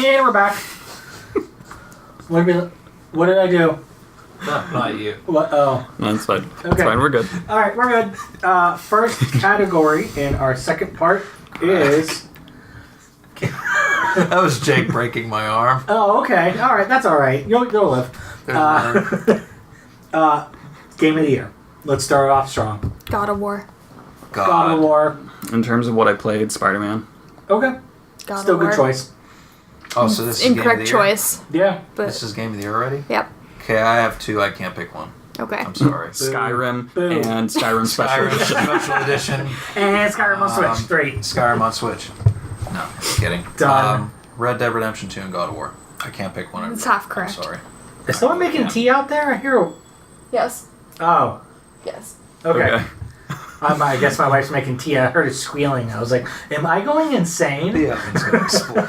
And we're back. What did I do? No, not you. What? Oh. That's fine. Okay. That's fine, we're good. Alright, we're good. First category in our second part is... That was Jake breaking my arm. Oh, okay. Alright, that's alright. You'll live. Game of the year. Let's start off strong. God of War. God of War. In terms of what I played, Spider-Man. Okay. God Still of good War. choice. Oh, so this is Incorrect Game of the Year? choice. Yeah. But This is Game of the Year already? yep. Okay, I have two. I can't pick one. Okay. I'm sorry. Skyrim Boom. and Skyrim Special Skyrim Edition. Special Edition. And Skyrim on Switch. 3. Skyrim on Switch. No, just kidding. Done. Red Dead Redemption 2 and God of War. I can't pick one. It's half correct. I'm sorry. Is someone making tea out there? I hear... Yes. Oh. Yes. Okay. I guess my wife's making tea. I heard it squealing. I was like, am I going insane? The oven's going to explode.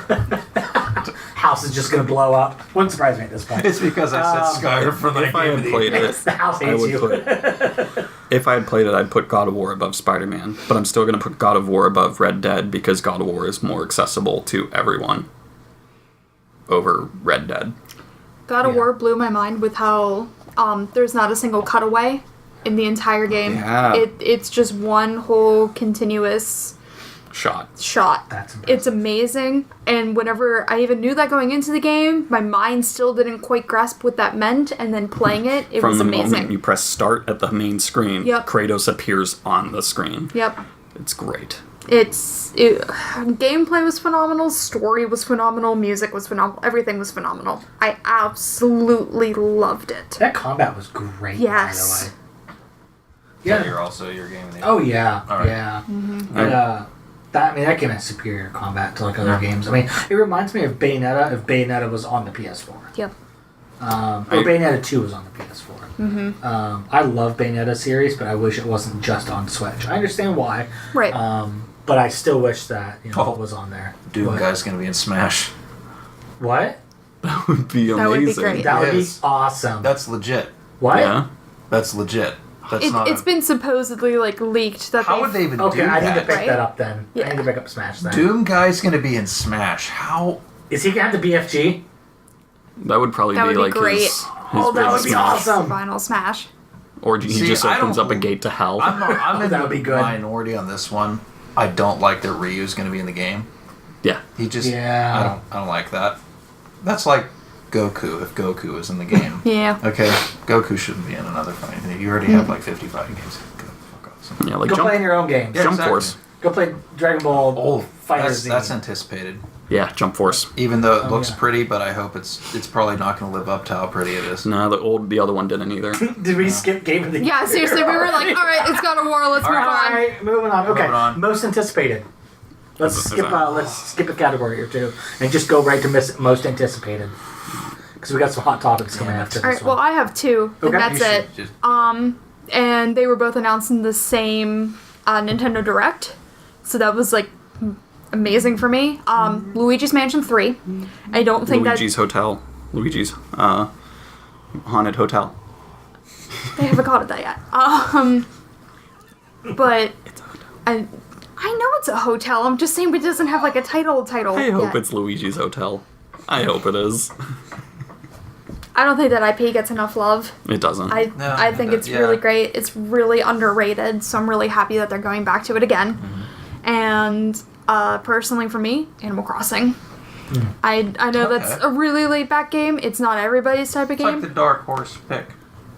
House is just going to blow up. Wouldn't surprise me at this point. It's because I said Skyrim for the If I Game of had the played Year. it, The house I hates would you. if I had played it, I'd put God of War above Spider-Man. But I'm still going to put God of War above Red Dead because God of War is more accessible to everyone over Red Dead. God of Yeah. War blew my mind with how there's not a single cutaway in the entire game. Yeah. It's just one whole continuous Shot. shot. That's impressive. It's amazing. And whenever I even knew that going into the game, my mind still didn't quite grasp what that meant. And then playing it, it From was the amazing. moment you press start at the main screen, Yep. Kratos appears on the screen. Yep. It's great. Gameplay was phenomenal, story was phenomenal, music was phenomenal, everything was phenomenal. I absolutely loved it. That combat was great, Yes. by the way. Yeah, you're also your Game of the Year. Oh, yeah. All right. Yeah. But, that game has superior combat to like other games. I mean, it reminds me of Bayonetta if Bayonetta was on the PS4. Yep. Or Bayonetta 2 was on the PS4. I love Bayonetta series, but I wish it wasn't just on Switch. I understand why. Right. But I still wish that it was on there. Doom But- Guy's going to be in Smash. What? That would be amazing. That would be great. That would be Yes. awesome. That's legit. What? Yeah. That's legit. That's not It's been supposedly leaked that How would they even Okay, do I that? need to pick Right? that up then. I Yeah. need to pick up Smash then. Doom Guy's going to be in Smash. How? Is he gonna have the BFG? That would probably That be would be like great. his Oh, that big would be smash. awesome. Final Smash. Or he See, just I opens don't- up a gate to hell. I'm in That the would be good. minority on this one. I don't like that Ryu's going to be in the game. Yeah. He just Yeah. I don't like that. That's like Goku if Goku is in the game. Yeah. Okay, Goku shouldn't be in another fighting. You already have like 50 fighting games. Go the fuck off. Yeah, like Go jump, play in your own games. Yeah, jump exactly. Force. Go play Dragon Ball Oh, Fighters. that's anticipated. Yeah, Jump Force. Even though it looks yeah. pretty, but I hope it's probably not going to live up to how pretty it is. No, the other one didn't either. Did we skip Game of the Year? Yeah, seriously, we were like, all right, it's God of War, let's move on. Alright, moving on. Okay, Moving on. most anticipated. Let's Is skip. that- Let's skip a category or two and just go right to most anticipated. Because we got some hot topics coming after All this right, well, one. I have two, and Okay. that's You should it. just- And they were both announced in the same Nintendo Direct, so that was amazing for me. Luigi's Mansion 3. I don't think Luigi's Hotel. Luigi's Haunted Hotel. they haven't called it that yet. But I know it's a hotel. I'm just saying it doesn't have a title. I hope yet. it's Luigi's Hotel. I hope it is. I don't think that IP gets enough love. It doesn't. No, I think it's yeah. really great. It's really underrated, so I'm really happy that they're going back to it again. And personally for me, Animal Crossing. I know that's Okay. a really laid back game. It's not everybody's type of It's like game. the dark horse pick.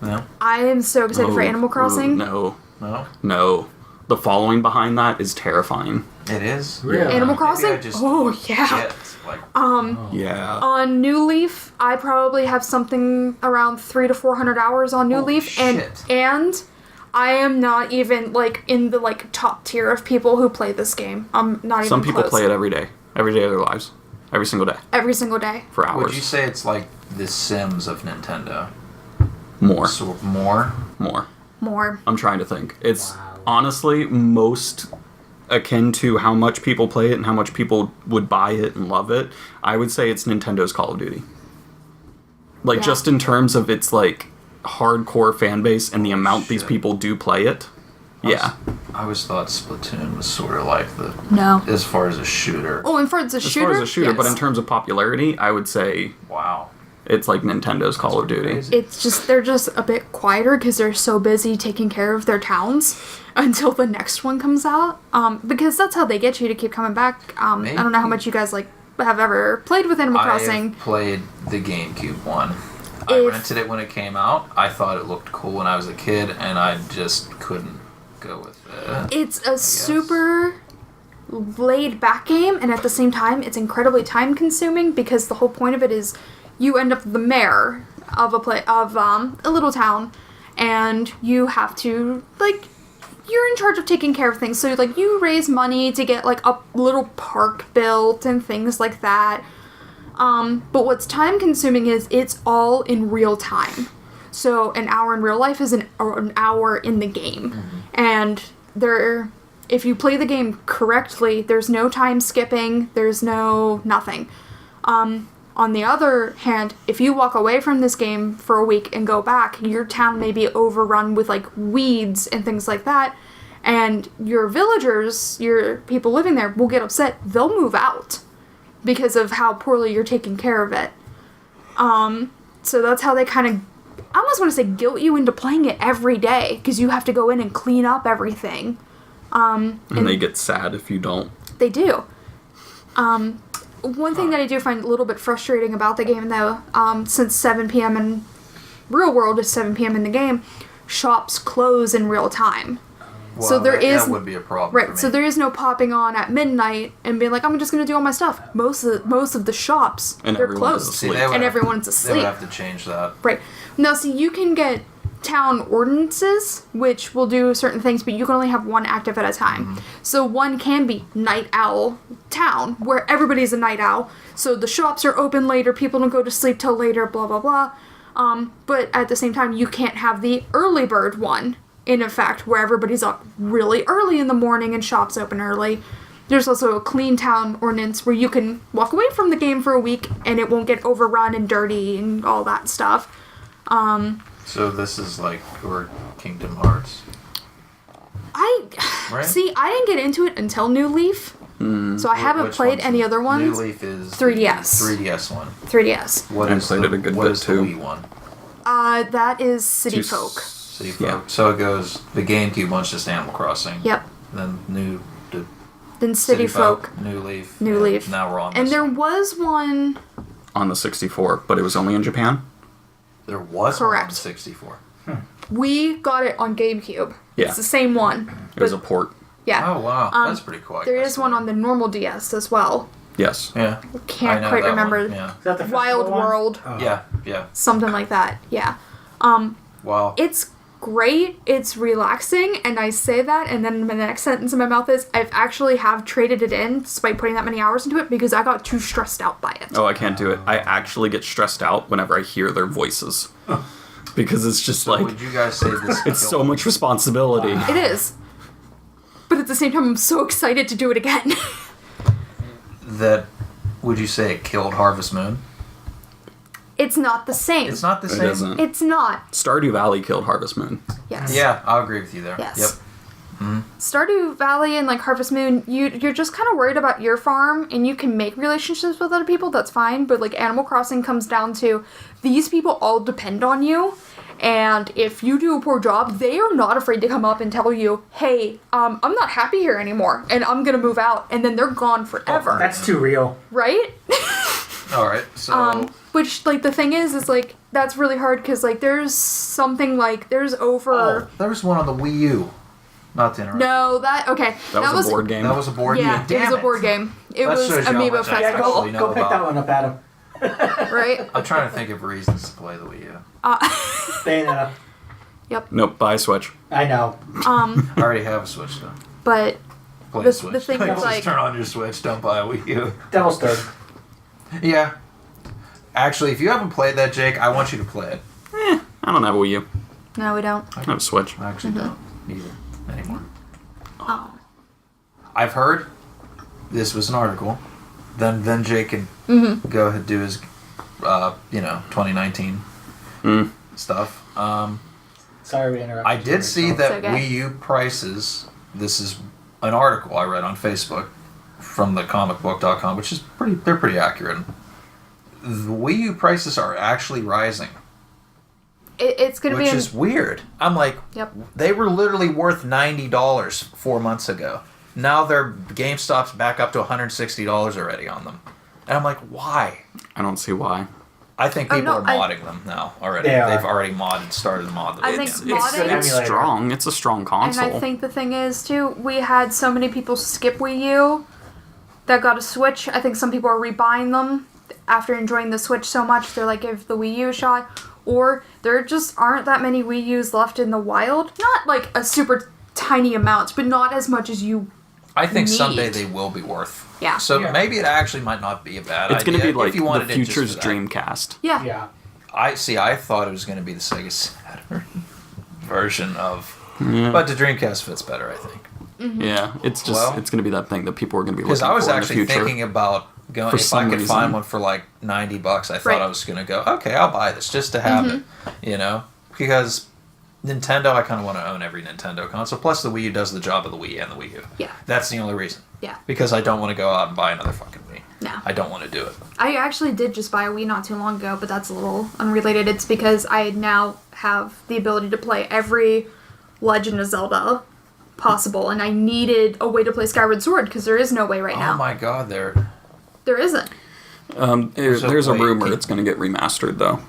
No? I am so excited for Animal Crossing. No. No? No. The following behind that is terrifying. It is? Really? Animal Maybe Crossing? I just Oh, look yeah. shit, like, Yeah. On New Leaf, I probably have something around 300 to 400 hours on New Holy Leaf, shit. and I am not even in the top tier of people who play this game. I'm not even Some people close. play it every day of their lives. Every single day. every single day. For hours. would you say it's like the Sims of Nintendo? More. So, more? More. More. I'm trying to think. It's Wow. honestly most akin to how much people play it and how much people would buy it and love it. I would say it's Nintendo's Call of Duty. Yeah. Just in terms of its hardcore fan base and the amount these Shit. people do play it. Yeah. I always thought Splatoon was sort of like the No. as far as a shooter. Oh, and for it's a As shooter. far as a shooter, but yes. in terms of popularity, I would say Wow. it's like Nintendo's Call of Duty. Crazy. It's just they're just a bit quieter because they're so busy taking care of their towns until the next one comes out. Because that's how they get you to keep coming back. I don't know how much you guys like have ever played with Animal Crossing. I've played the GameCube one. I rented it when it came out. I thought it looked cool when I was a kid, and I just couldn't go with it. It's a super laid back game, and at the same time, it's incredibly time consuming because the whole point of it is you end up the mayor of a little town, and you have to like you're in charge of taking care of things. So like you raise money to get like a little park built and things like that. But what's time consuming is it's all in real time. So an hour in real life is an hour in the game. Mm-hmm. And if you play the game correctly, there's no time skipping, there's no nothing. On the other hand, if you walk away from this game for a week and go back, your town may be overrun with like weeds and things like that. And your villagers, your people living there will get upset. They'll move out because of how poorly you're taking care of it. So that's how they kind of, I almost want to say guilt you into playing it every day because you have to go in and clean up everything. And they get sad if you don't. They do. One thing that I do find a little bit frustrating about the game, though, since 7 p.m. in real world is 7 p.m. in the game, shops close in real time. Well, So there is that would be a problem. for Right, me. so there is no popping on at midnight and being like, I'm just going to do all my stuff. Most of the shops, And they're everyone is closed. asleep. they would and have- everyone's They asleep. would have to change that. Right. Now, see, you can get town ordinances, which will do certain things, but you can only have one active at a time. So one can be Night Owl Town, where everybody's a night owl. So the shops are open later, people don't go to sleep till later, blah, blah, blah. But at the same time, you can't have the early bird one, in effect, where everybody's up really early in the morning and shops open early. There's also a clean town ordinance where you can walk away from the game for a week and it won't get overrun and dirty and all that stuff. So this is like your Kingdom Hearts. Right? See, I didn't get into it until New Leaf, so I haven't Which played one's any the- other ones. New Leaf is 3DS. The 3DS one. 3DS. What I is played the, it a good what bit, is too. the Wii one? That is City Folk. City Folk. Yeah. So it goes the GameCube one's just Animal Crossing. Yep. Then Then City Folk. New Leaf. New and Leaf. Now we're on And this there one. was one. On the 64, but it was only in Japan? There was one on Correct. the 64. We got it on GameCube. Yeah. It's the same one. It was a but- port. Yeah. Oh wow, that's pretty cool. I There guess. is one on the normal DS as well. Yes. Yeah. I Can't know quite that remember. one, Yeah. Is that the Wild festival one? World. Oh. Yeah. Something like that. Yeah. Wow. It's great, it's relaxing, and I say that, and then the next sentence in my mouth is, I've actually have traded it in, despite putting that many hours into it, because I got too stressed out by it. Oh, I can't do it. I actually get stressed out whenever I hear their voices. Because it's just like, Would you guys say this? it's so much responsibility. It is. But at the same time, I'm so excited to do it again. That would you say it killed Harvest Moon? It's not the same. It's not the It same. isn't. It's not. Stardew Valley killed Harvest Moon. Yes. Yeah, I'll agree with you there. Yes. Yep. Stardew Valley and like Harvest Moon, you're just kind of worried about your farm, and you can make relationships with other people. That's fine. But like Animal Crossing comes down to these people all depend on you, and if you do a poor job, they are not afraid to come up and tell you, "Hey, I'm not happy here anymore, and I'm gonna move out," and then they're gone forever. That's too real. Right? All right. So Which like the thing is like that's really hard because like there's something like there's over. oh, there was one on the Wii U. Not to interrupt. No, that okay. That was a board game. That was a board Yeah, game. it was a board game. It That was shows you how Amiibo much I Yeah, Festival, actually know go pick about- that one up, Adam. right? I'm trying to think of reasons to play the Wii U. Bayonetta. Nope, buy Switch. I know. I already have a Switch though. But Play The- Switch. the thing Just is, like- turn on your Switch. Don't buy a Wii U. Devil's Third. Yeah. Actually, if you haven't played that, Jake, I want you to play it. I don't have a Wii U. no, we don't. I have a Switch. I actually don't either anymore. Oh, I've heard this was an article. Then Jake can go ahead and do his, 2019 stuff. Sorry we interrupted. I did see that It's okay. Wii U prices. This is an article I read on Facebook from the comicbook.com, which is they're pretty accurate. The Wii U prices are actually rising, It's going to be... which is weird. I'm like, Yep. they were literally worth $90 4 months ago. Now their GameStop's back up to $160 already on them. And I'm like, why? I don't see why. I think Oh, people no, are modding them now already. They are. They've already started to mod them. I think It's modding... emulator. strong. It's a strong And console. I think the thing is, too, we had so many people skip Wii U that got a Switch. I think some people are rebuying them after enjoying the Switch so much. They're like, give the Wii U a shot. Or there just aren't that many Wii U's left in the wild. Not like a super tiny amount, but not as much as you I think need. someday they will be worth. Yeah. So Yeah. maybe it actually might not be a bad It's idea. going to be like if you wanted the it just future's for that. Dreamcast. Yeah. Yeah. I thought it was going to be the Sega Saturn version of, but the Dreamcast fits better, I think. Yeah, it's just Well, it's going to be that thing that people are going to be Because looking I was for in the actually future. thinking about going. For If I some could reason. find one for like $90, I thought Right. I was going to go. Okay, I'll buy this just to have it. You know, because Nintendo, I kind of want to own every Nintendo console. Plus, the Wii U does the job of the Wii and the Wii U. Yeah. That's the only reason. Yeah. Because I don't want to go out and buy another fucking Wii. No. I don't want to do it. I actually did just buy a Wii not too long ago, but that's a little unrelated. It's because I now have the ability to play every Legend of Zelda possible, and I needed a way to play Skyward Sword because there is no way right Oh now. my god, there. There isn't. There's a wait, rumor can- it's going to get remastered though.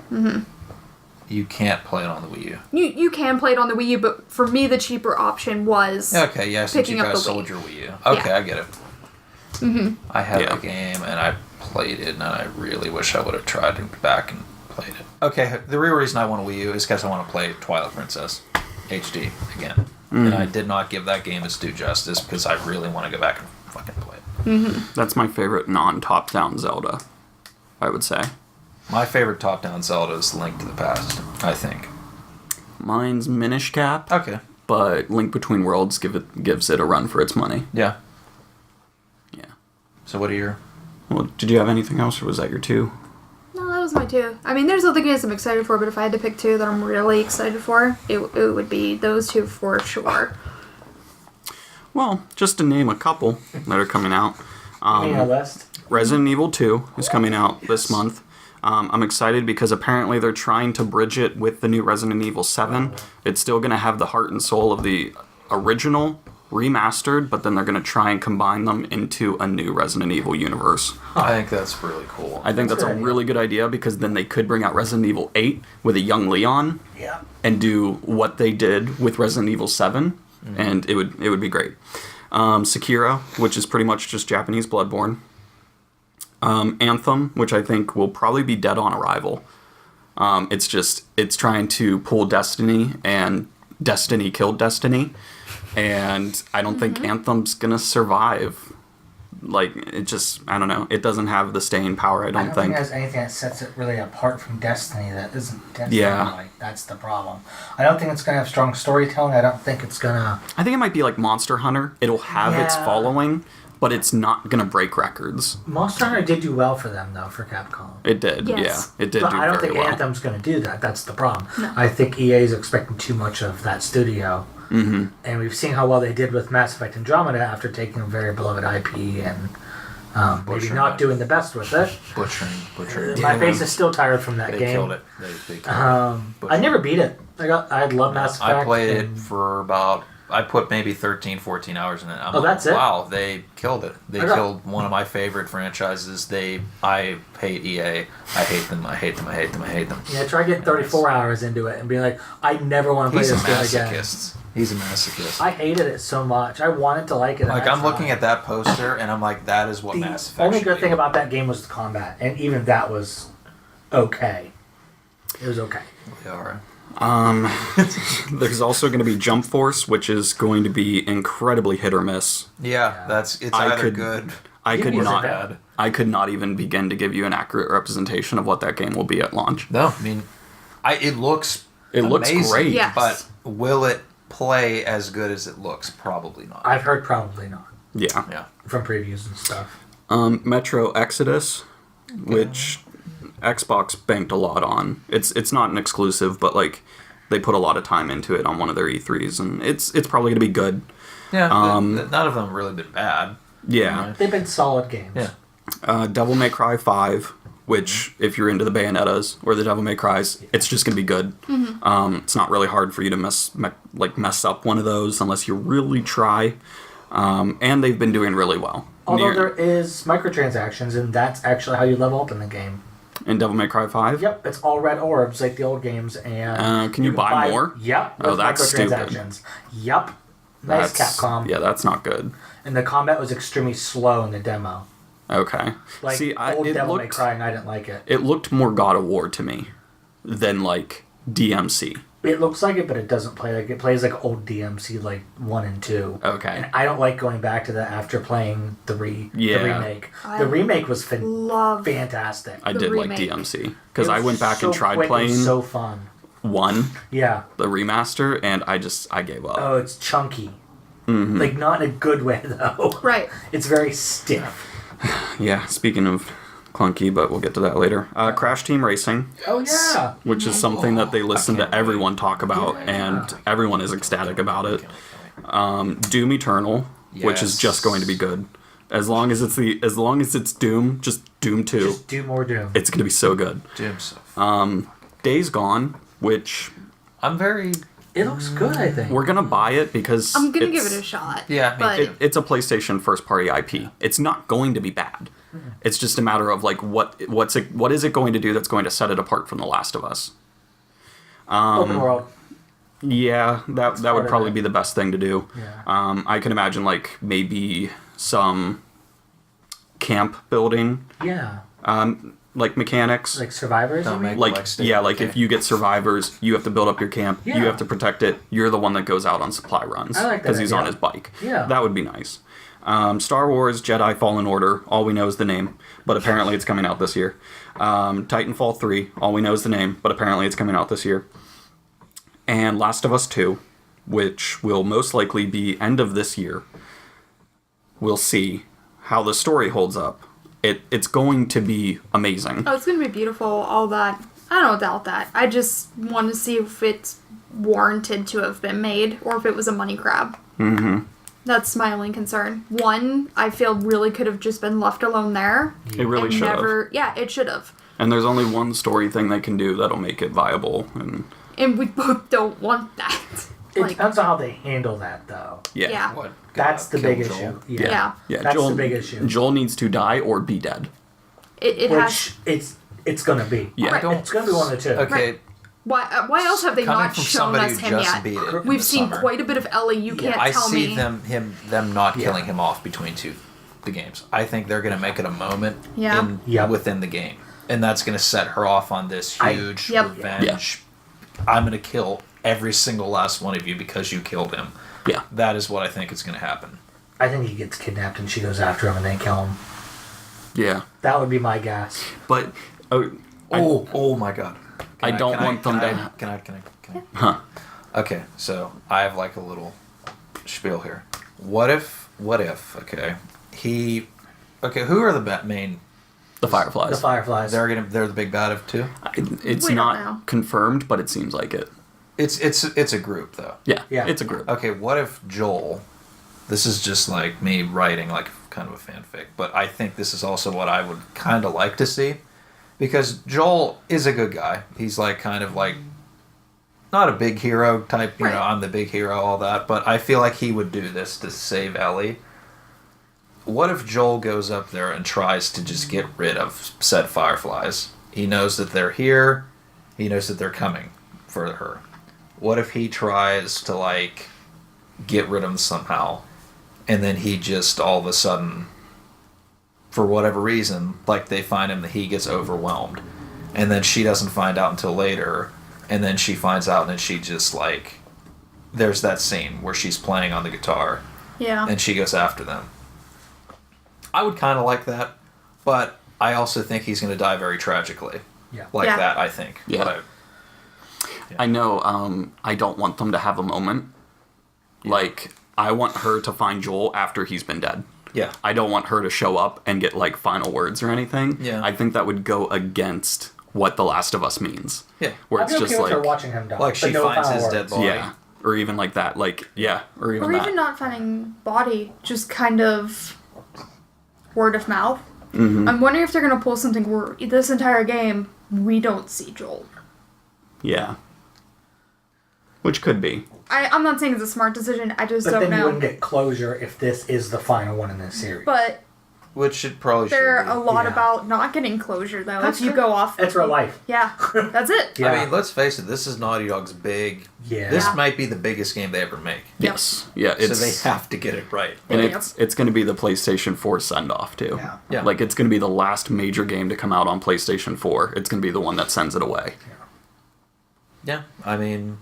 You can't play it on the Wii U. You can play it on the Wii U, but for me the cheaper option was Okay, yeah, since Picking you up guys the Wii. sold your Wii U. Okay, Yeah. I get it. I had Yeah. the game and I played it, and I really wish I would have tried to go back and played it. Okay, the real reason I want a Wii U is because I want to play Twilight Princess HD again. And I did not give that game its due justice because I really want to go back and fucking play it. That's my favorite non-top-down Zelda, I would say. My favorite top-down Zelda is Link to the Past, I think. Mine's Minish Cap, Okay. but Link Between Worlds gives it a run for its money. Yeah. Yeah. So what are your... Well, did you have anything else, or was that your two? No, that was my two. I mean, there's other games I'm excited for, but if I had to pick two that I'm really excited for, it would be those two for sure. Well, just to name a couple that are coming out. Give me a list. Resident Evil 2 is coming out this month. I'm excited because apparently they're trying to bridge it with the new Resident Evil 7. It's still going to have the heart and soul of the original remastered, but then they're going to try and combine them into a new Resident Evil universe. I think that's really cool. I think that's a really good idea because then they could bring out Resident Evil 8 with a young Leon Yeah. and do what they did with Resident Evil 7, and it would be great. Sekiro, which is pretty much just Japanese Bloodborne. Anthem, which I think will probably be dead on arrival. It's trying to pull Destiny, and Destiny killed Destiny, and I don't think Anthem's gonna survive. Like, I don't know. It doesn't have the staying power, I I don't think think. there's anything that sets it really apart from Destiny that isn't Destiny. Yeah. Like, that's the problem. I don't think it's going to have strong storytelling. I don't think it's going to... I think it might be like Monster Hunter. It'll have its Yeah. following, but it's not gonna break records. Monster Hunter did do well for them, though, for Capcom. It did, Yes. yeah. It did But do I don't very think well. Anthem's going to do that. That's the problem. No. I think EA is expecting too much of that studio. Mm-hmm. And we've seen how well they did with Mass Effect Andromeda after taking a very beloved IP and maybe Butchering not it. doing the best with it. Butchering. My face is still tired from that They game. killed it. They killed it. I never beat it. I love Mass Effect. I played and- it for about... I put maybe 13, 14 hours in it. I'm Oh, that's it? Wow, they killed it. They I got- killed one of my favorite franchises. I hate EA. I hate them. I hate them. I hate them. I hate them. Yeah, try getting 34 hours into it and be like, I never want to play He's a this game again. masochist. He's a masochist. I hated it so much. I wanted to like it. Like, I'm looking at that poster, and I'm like, that is what Mass The Effect only should good be. thing about that game was the combat, and even that was okay. It was okay. They are. There's also going to be Jump Force, which is going to be incredibly hit or miss. Yeah, it's I either could- good. I could was not. bad. I could not even begin to give you an accurate representation of what that game will be at launch. No, I mean, it looks It looks amazing, great. Yes. but will it play as good as it looks? Probably not. I've heard probably not Yeah. Yeah. from previews and stuff. Metro Exodus, which Xbox banked a lot on. It's not an exclusive, but like They put a lot of time into it on one of their E3s, and it's probably going to be good. Yeah, none of them have really been bad. Yeah. They've been solid games. Yeah. Devil May Cry 5, which, if you're into the Bayonettas or the Devil May Cries, it's just going to be good. It's not really hard for you to mess up one of those unless you really try. And they've been doing really well. Although there is microtransactions, and that's actually how you level up in the game. In Devil May Cry 5? Yep, it's all red orbs like the old games, and can you buy more? Yep. Oh, that's microtransactions. Yep. Nice, Capcom. Yeah, that's not good. And the combat was extremely slow in the demo. Okay. Like See, old Devil May Cry, and I didn't like it. It looked more God of War to me than like DMC. It looks like it, but it doesn't play like it. Plays like old DMC, like 1 and 2. Okay. And I don't like going back to that after playing the remake. The remake was fantastic. I did remake. like DMC because It I was went back so and tried quick, playing it was so fun. 1, Yeah. the remaster, and I gave up. Oh, it's chunky. Like not in a good way though. Right. It's very stiff. Yeah. Speaking of clunky, but we'll get to that later. Crash Team Racing. Oh yeah. Which is something that they listen to everyone talk about, and everyone is ecstatic about it. Doom Eternal, which is just going to be good. As long as it's Doom, just Doom 2. Just do more Doom. It's going to be so good. Doom's Days Gone, which It looks good, I think. we're going to buy it because I'm gonna give it a shot. Yeah, me but too. it's a PlayStation first party IP. It's not going to be bad. It's just a matter of like what is it going to do that's going to set it apart from The Last of Us. Open world. Yeah, that would part of probably it. be the best thing to do. Yeah. I can imagine like maybe some camp building, Yeah. like mechanics. Like survivors. Don't you mean? make- Like if you get survivors, you have to build up your camp. Yeah. You have to protect it. You're the one that goes out on supply runs I like that because he's idea. on his bike. Yeah. That would be nice. Star Wars Jedi Fallen Order. All we know is the name, but apparently it's coming out this year. Titanfall 3. All we know is the name, but apparently it's coming out this year. And Last of Us 2, which will most likely be end of this year. We'll see how the story holds up. It's going to be amazing. Oh, it's gonna be beautiful. All that. I don't doubt that. I just want to see if it's warranted to have been made or if it was a money grab. Mm-hmm. That's my only concern. One, I feel really could have just been left alone there. It really and should have. never. Yeah, it should have. And there's only one story thing they can do that'll make it viable. And we both don't want that. It depends on how they handle that, though. Yeah. What? That's the Kill big Joel? issue. Yeah. That's the big issue. Joel needs to die or be dead. It has. Which it's gonna be. Yeah. Right. It's gonna be one of the two. Okay, Why else have they coming not from shown somebody us who him just yet? beat it in We've the seen summer. quite a bit of Ellie. You can't I tell see me. them not Yeah. killing him off between the games. I think they're going to make it a moment Yeah. within the game, and that's going to set her off on this huge Yep. revenge. I'm going to kill every single last one of you because you killed him. Yeah. That is what I think is going to happen. I think he gets kidnapped and she goes after him and they kill him. Yeah. That would be my guess. But Oh my god! I don't want them to. Can I? Huh. Okay, so I have like a little spiel here. What if? Okay, who are the main? The Fireflies. The Fireflies. They're the big bad of too. It's We don't know. not confirmed, but it seems like it. It's a group though. Yeah. Yeah. It's a group. Okay, what if Joel? This is just like me writing like kind of a fanfic, but I think this is also what I would kind of like to see, because Joel is a good guy. He's like kind of like not a big hero type, you know, I'm the big hero, all that, but I feel like he would do this to save Ellie. What if Joel goes up there and tries to just get rid of said Fireflies? He knows that they're here. He knows that they're coming for her. What if he tries to like get rid of them somehow, and then he just all of a sudden, for whatever reason, like they find him that he gets overwhelmed, and then she doesn't find out until later, and then she finds out, and then she just like, there's that scene where she's playing on the guitar, Yeah. and she goes after them. I would kind of like that, but I also think he's going to die very tragically. Yeah. Like Yeah. that, I think. Yeah. But I know. I don't want them to have a moment. Like, I want her to find Joel after he's been dead. yeah. I don't want her to show up and get like final words or anything. Yeah. I think that would go against what The Last of Us means. Yeah. Where I'd it's be just okay with her like, watching him die. Like but she no finds final his dead words. body. yeah, or even like that, like, yeah, or even Or that. even not finding body, just kind of word of mouth. Mm-hmm. I'm wondering if they're going to pull something where this entire game, we don't see Joel. Yeah. Which could be. I'm not saying it's a smart decision, I just But don't then you know. wouldn't get closure if this is the final one in this series. But Which it probably there should are be. a lot Yeah. about not getting closure, though, That's if you true. go off. It's real life. Yeah, that's it. Yeah. I mean, let's face it, this is Naughty Dog's big... Yeah. This Yeah. might be the biggest game they ever make. Yes. Yeah, So it's... they have to get it right. And Yep. it's going to be the PlayStation 4 send-off, too. Yeah. Yeah. Like, it's going to be the last major game to come out on PlayStation 4. It's going to be the one that sends it away. Yeah, I mean,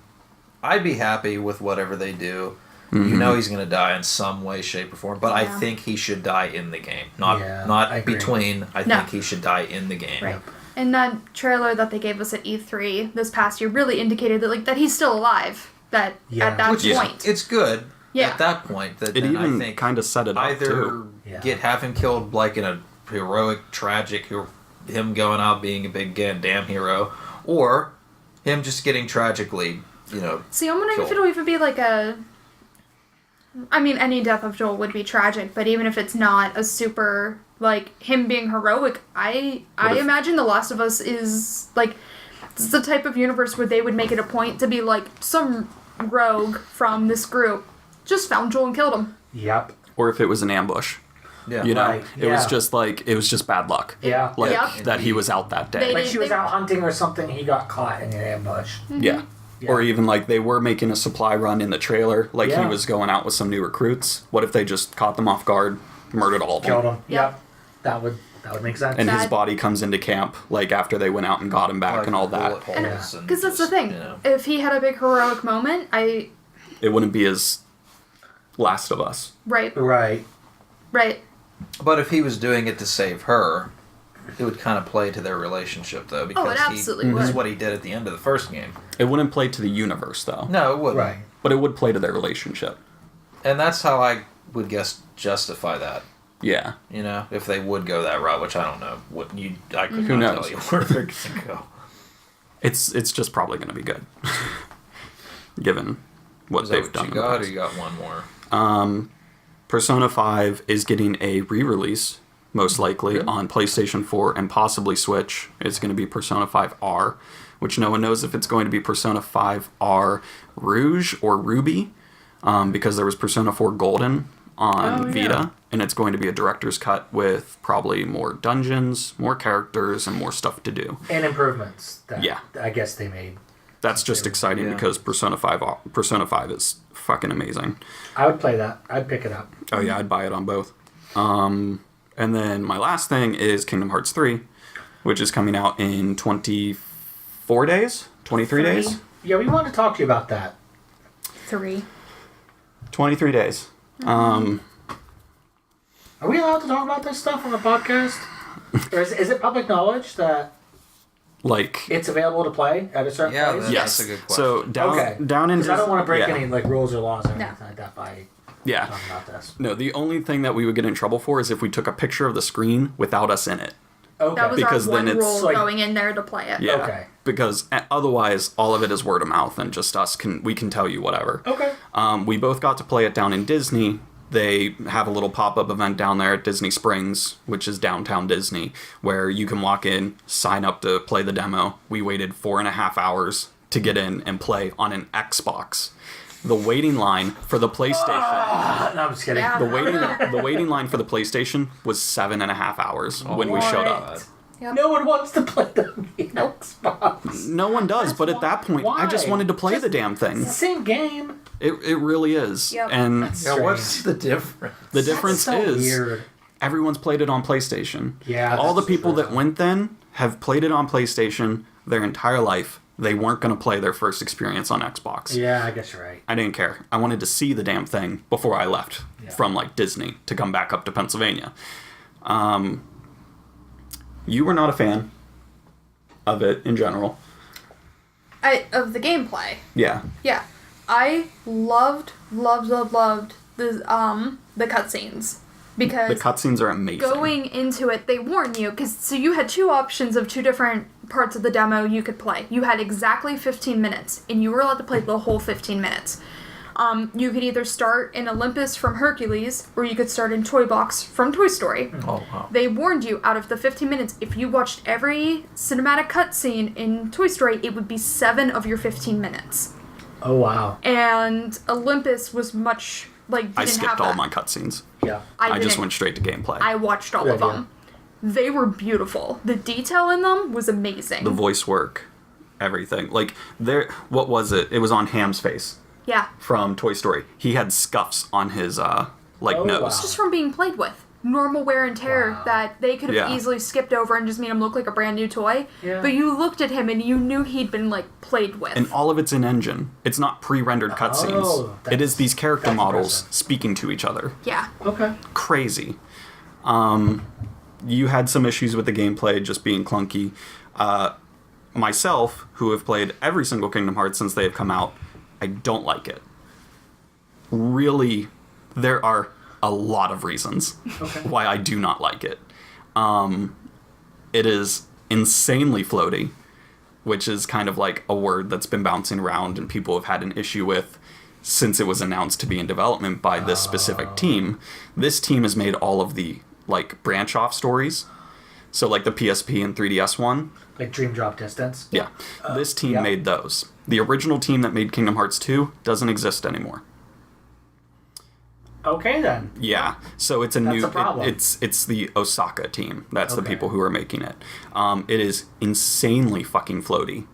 I'd be happy with whatever they do. Mm-hmm. You know he's going to die in some way, shape, or form, but I Yeah. think he should die in the game. Not Yeah, I not agree. between. I No. think he should die in the game. Right. And that trailer that they gave us at E3 this past year really indicated that he's still alive. That Yeah. at that Which is, point. it's good Yeah. at that point. That It then I even think kind of set it up, either too. Yeah. have him killed like in a heroic, tragic, him going out being a big damn hero, or him just getting tragically, See, I'm wondering if Joel. it'll even be like a. I mean, any death of Joel would be tragic, but even if it's not a super like him being heroic, I if- imagine The Last of Us is like it's the type of universe where they would make it a point to be like some rogue from this group just found Joel and killed him. Yep. Or if it was an ambush. yeah. You know, Right, it was yeah. just bad luck. Yeah. Like Yep. that he was out that day. They- Like she was out hunting or something, he got caught in an ambush. Yeah. Yeah. Or even like they were making a supply run in the trailer, like he Yeah. was going out with some new recruits. What if they just caught them off guard, murdered all of them? Killed him. Yep. Yep. That would make sense. And his That- body comes into camp like after they went out and got him back Like and all bullet that. holes and Because that's the just, thing. If he had a big heroic moment, It wouldn't be as Last of Us. right. Right. But if he was doing it to save her, it would kind of play to their relationship, though, because it absolutely this is would. what he did at the end of the first game. It wouldn't play to the universe though. No, it wouldn't. Right. But it would play to their relationship. And that's how I would guess justify that. Yeah. If they would go that route, which I don't know. I could Who not knows? tell you where they're going to go. It's just probably going to be good. Given what Is that they've what done. you in the got, or past. you got one more? Persona 5 is getting a re-release, most likely, Good. on PlayStation 4 and possibly Switch. It's going to be Persona 5 R, which no one knows if it's going to be Persona 5 R Rouge or Ruby, because there was Persona 4 Golden on Vita, yeah. and it's going to be a director's cut with probably more dungeons, more characters, and more stuff to do. And improvements. That Yeah. I guess they made. That's just exciting Yeah. because Persona 5 is fucking amazing. I would play that. I'd pick it up. Oh yeah, I'd buy it on both. And then my last thing is Kingdom Hearts 3, which is coming out in 24 days? 23 days? Yeah, we wanted to talk to you about that. 3. 23 days. Are we allowed to talk about this stuff on the podcast? Or is it public knowledge that Like, it's available to play at a certain Yeah, place? that's yes. a good question. So down in Because I don't want to break yeah. any rules or laws or No. anything like that by Yeah. talking about this. No, the only thing that we would get in trouble for is if we took a picture of the screen without us in it. Okay. That was Because our then one it's rule like- going in there to play it. Yeah. Okay. Because otherwise, all of it is word of mouth, and just us we can tell you whatever. Okay. We both got to play it down in Disney. They have a little pop-up event down there at Disney Springs, which is downtown Disney, where you can walk in, sign up to play the demo. We waited 4.5 hours to get in and play on an Xbox. The waiting line for the PlayStation. No, I'm just kidding. Yeah. The waiting line for the PlayStation was 7.5 hours when we showed up. Yep. No one wants to play the Xbox. No one does, but at that point, I just Why? wanted to play the damn thing. It's the same game. It really is. Yep. And Yeah, what's the difference? the difference That's so is weird. everyone's played it on PlayStation. Yeah, All the that's people true. that went then have played it on PlayStation their entire life. They weren't going to play their first experience on Xbox. Yeah, I guess you're right. I didn't care. I wanted to see the damn thing before I left from like Disney to come back up to Pennsylvania. You were not a fan of it in general. Of the gameplay. Yeah. Yeah. I loved the cutscenes. Because The cutscenes are amazing. going into it, they warn you, so you had two options of two different parts of the demo you could play. You had exactly 15 minutes, and you were allowed to play the whole 15 minutes. You could either start in Olympus from Hercules, or you could start in Toy Box from Toy Story. Oh, wow. They warned you, out of the 15 minutes, if you watched every cinematic cutscene in Toy Story, it would be 7 of your 15 minutes. Oh, wow. And Olympus was much, I skipped all my cutscenes. Yeah. I just went straight to gameplay. I watched all of them. They were beautiful. The detail in them was amazing. The voice work, everything. Like, what was it? It was on Ham's face. Yeah. From Toy Story. He had scuffs on his, nose. wow. Just from being played with. Normal wear and tear that they could have easily skipped over and just made him look like a brand new toy. Yeah. But you looked at him and you knew he'd been, played with. And all of it's in engine. It's not pre-rendered cutscenes. It is these character models speaking to each other. Yeah. Okay. Crazy. You had some issues with the gameplay just being clunky. Myself, who have played every single Kingdom Hearts since they have come out, I don't like it. Really, there are a lot of reasons why I do not like it. It is insanely floaty, which is kind of like a word that's been bouncing around and people have had an issue with since it was announced to be in development by this specific team. This team has made all of the branch off stories. So the PSP and 3DS one. Like Dream Drop Distance? Yeah. This team made those. The original team that made Kingdom Hearts 2 doesn't exist anymore. Okay, then. Yeah. So it's a problem. It's the Osaka team. That's the people who are making it. It is insanely fucking floaty.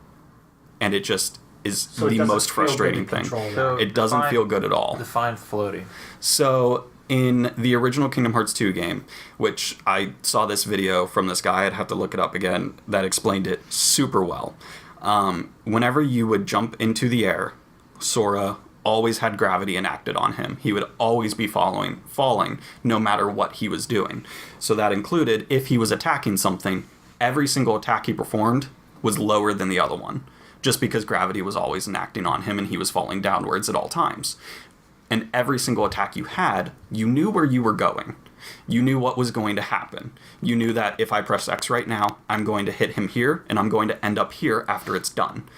And it just is the most frustrating thing. So it doesn't feel good at all. Define floaty. So in the original Kingdom Hearts 2 game, which I saw this video from this guy, I'd have to look it up again, that explained it super well. Whenever you would jump into the air, Sora always had gravity enacted on him. He would always be falling no matter what he was doing. So that included, if he was attacking something, every single attack he performed was lower than the other one, just because gravity was always enacting on him and he was falling downwards at all times. And every single attack you had, you knew where you were going. You knew what was going to happen. You knew that if I press X right now, I'm going to hit him here, and I'm going to end up here after it's done.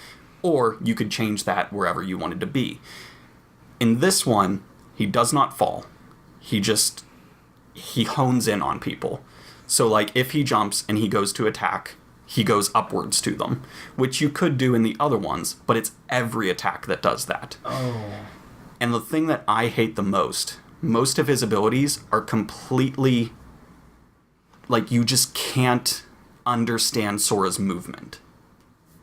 Or you could change that wherever you wanted to be. In this one, he does not fall. He hones in on people. So if he jumps and he goes to attack, he goes upwards to them, which you could do in the other ones, but it's every attack that does that. Oh. And the thing that I hate the most of his abilities are completely, you just can't understand Sora's movement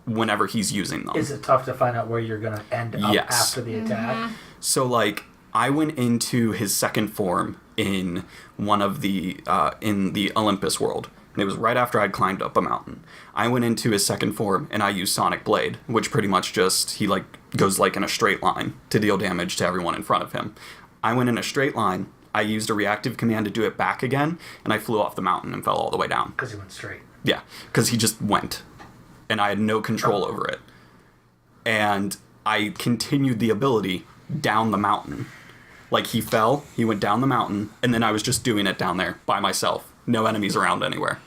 whenever he's using them. Is it tough to find out where you're going to end up after the attack? So, I went into his second form in one of in the Olympus world. And it was right after I'd climbed up a mountain. I went into his second form, and I used Sonic Blade, which pretty much he goes in a straight line to deal damage to everyone in front of him. I went in a straight line, I used a reactive command to do it back again, and I flew off the mountain and fell all the way down. Because he went straight. Yeah, because he just went, and I had no control over it. And I continued the ability down the mountain. He fell, he went down the mountain, and then I was just doing it down there by myself. No enemies around anywhere.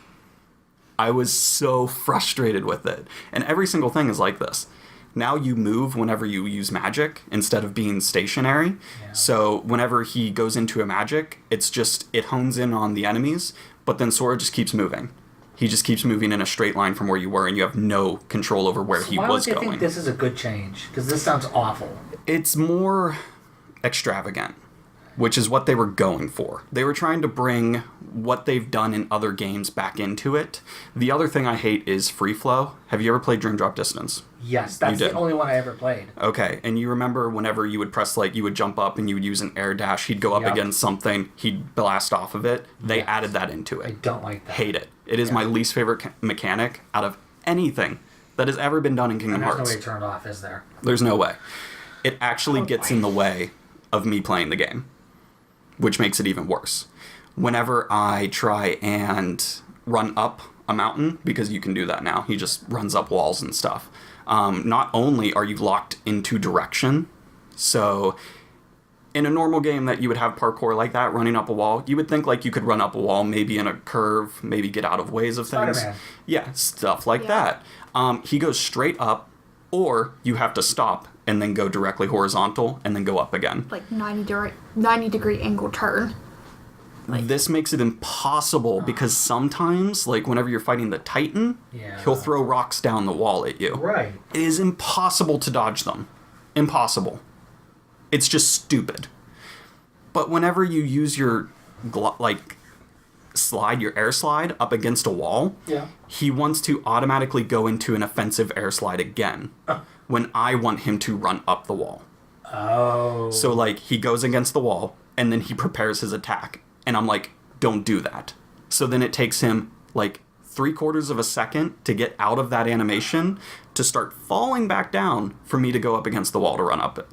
I was so frustrated with it. And every single thing is like this. Now you move whenever you use magic instead of being stationary. Yeah. So whenever he goes into a magic, it hones in on the enemies, but then Sora just keeps moving. He just keeps moving in a straight line from where you were, and you have no control over where he was going. Why do you think this is a good change? Because this sounds awful. It's more extravagant, which is what they were going for. They were trying to bring what they've done in other games back into it. The other thing I hate is free flow. Have you ever played Dream Drop Distance? Yes, that's the only one I ever played. Okay, and you remember whenever you would press, you would jump up and you would use an air dash, he'd go up against something, he'd blast off of it. They added that into it. I don't like that. Hate it. It is my least favorite mechanic out of anything that has ever been done in Kingdom Hearts. There's no way to turn it off, is there? There's no way. It actually gets in the way of me playing the game, which makes it even worse. Whenever I try and run up a mountain, because you can do that now, he just runs up walls and stuff. Not only are you locked into direction, so in a normal game that you would have parkour like that, running up a wall, you would think like you could run up a wall, maybe in a curve, maybe get out of ways of things. Spider-Man. Yeah, stuff like that. He goes straight up, or you have to stop and then go directly horizontal and then go up again. Like 90-degree angle turn. This makes it impossible because sometimes, like whenever you're fighting the Titan, he'll throw rocks down the wall at you. Right. It is impossible to dodge them. Impossible. It's just stupid. But whenever you use your your air slide up against a wall, he wants to automatically go into an offensive air slide again when I want him to run up the wall. Oh. So like he goes against the wall and then he prepares his attack. And I'm like, don't do that. So then it takes him like 3/4 of a second to get out of that animation to start falling back down for me to go up against the wall to run up it.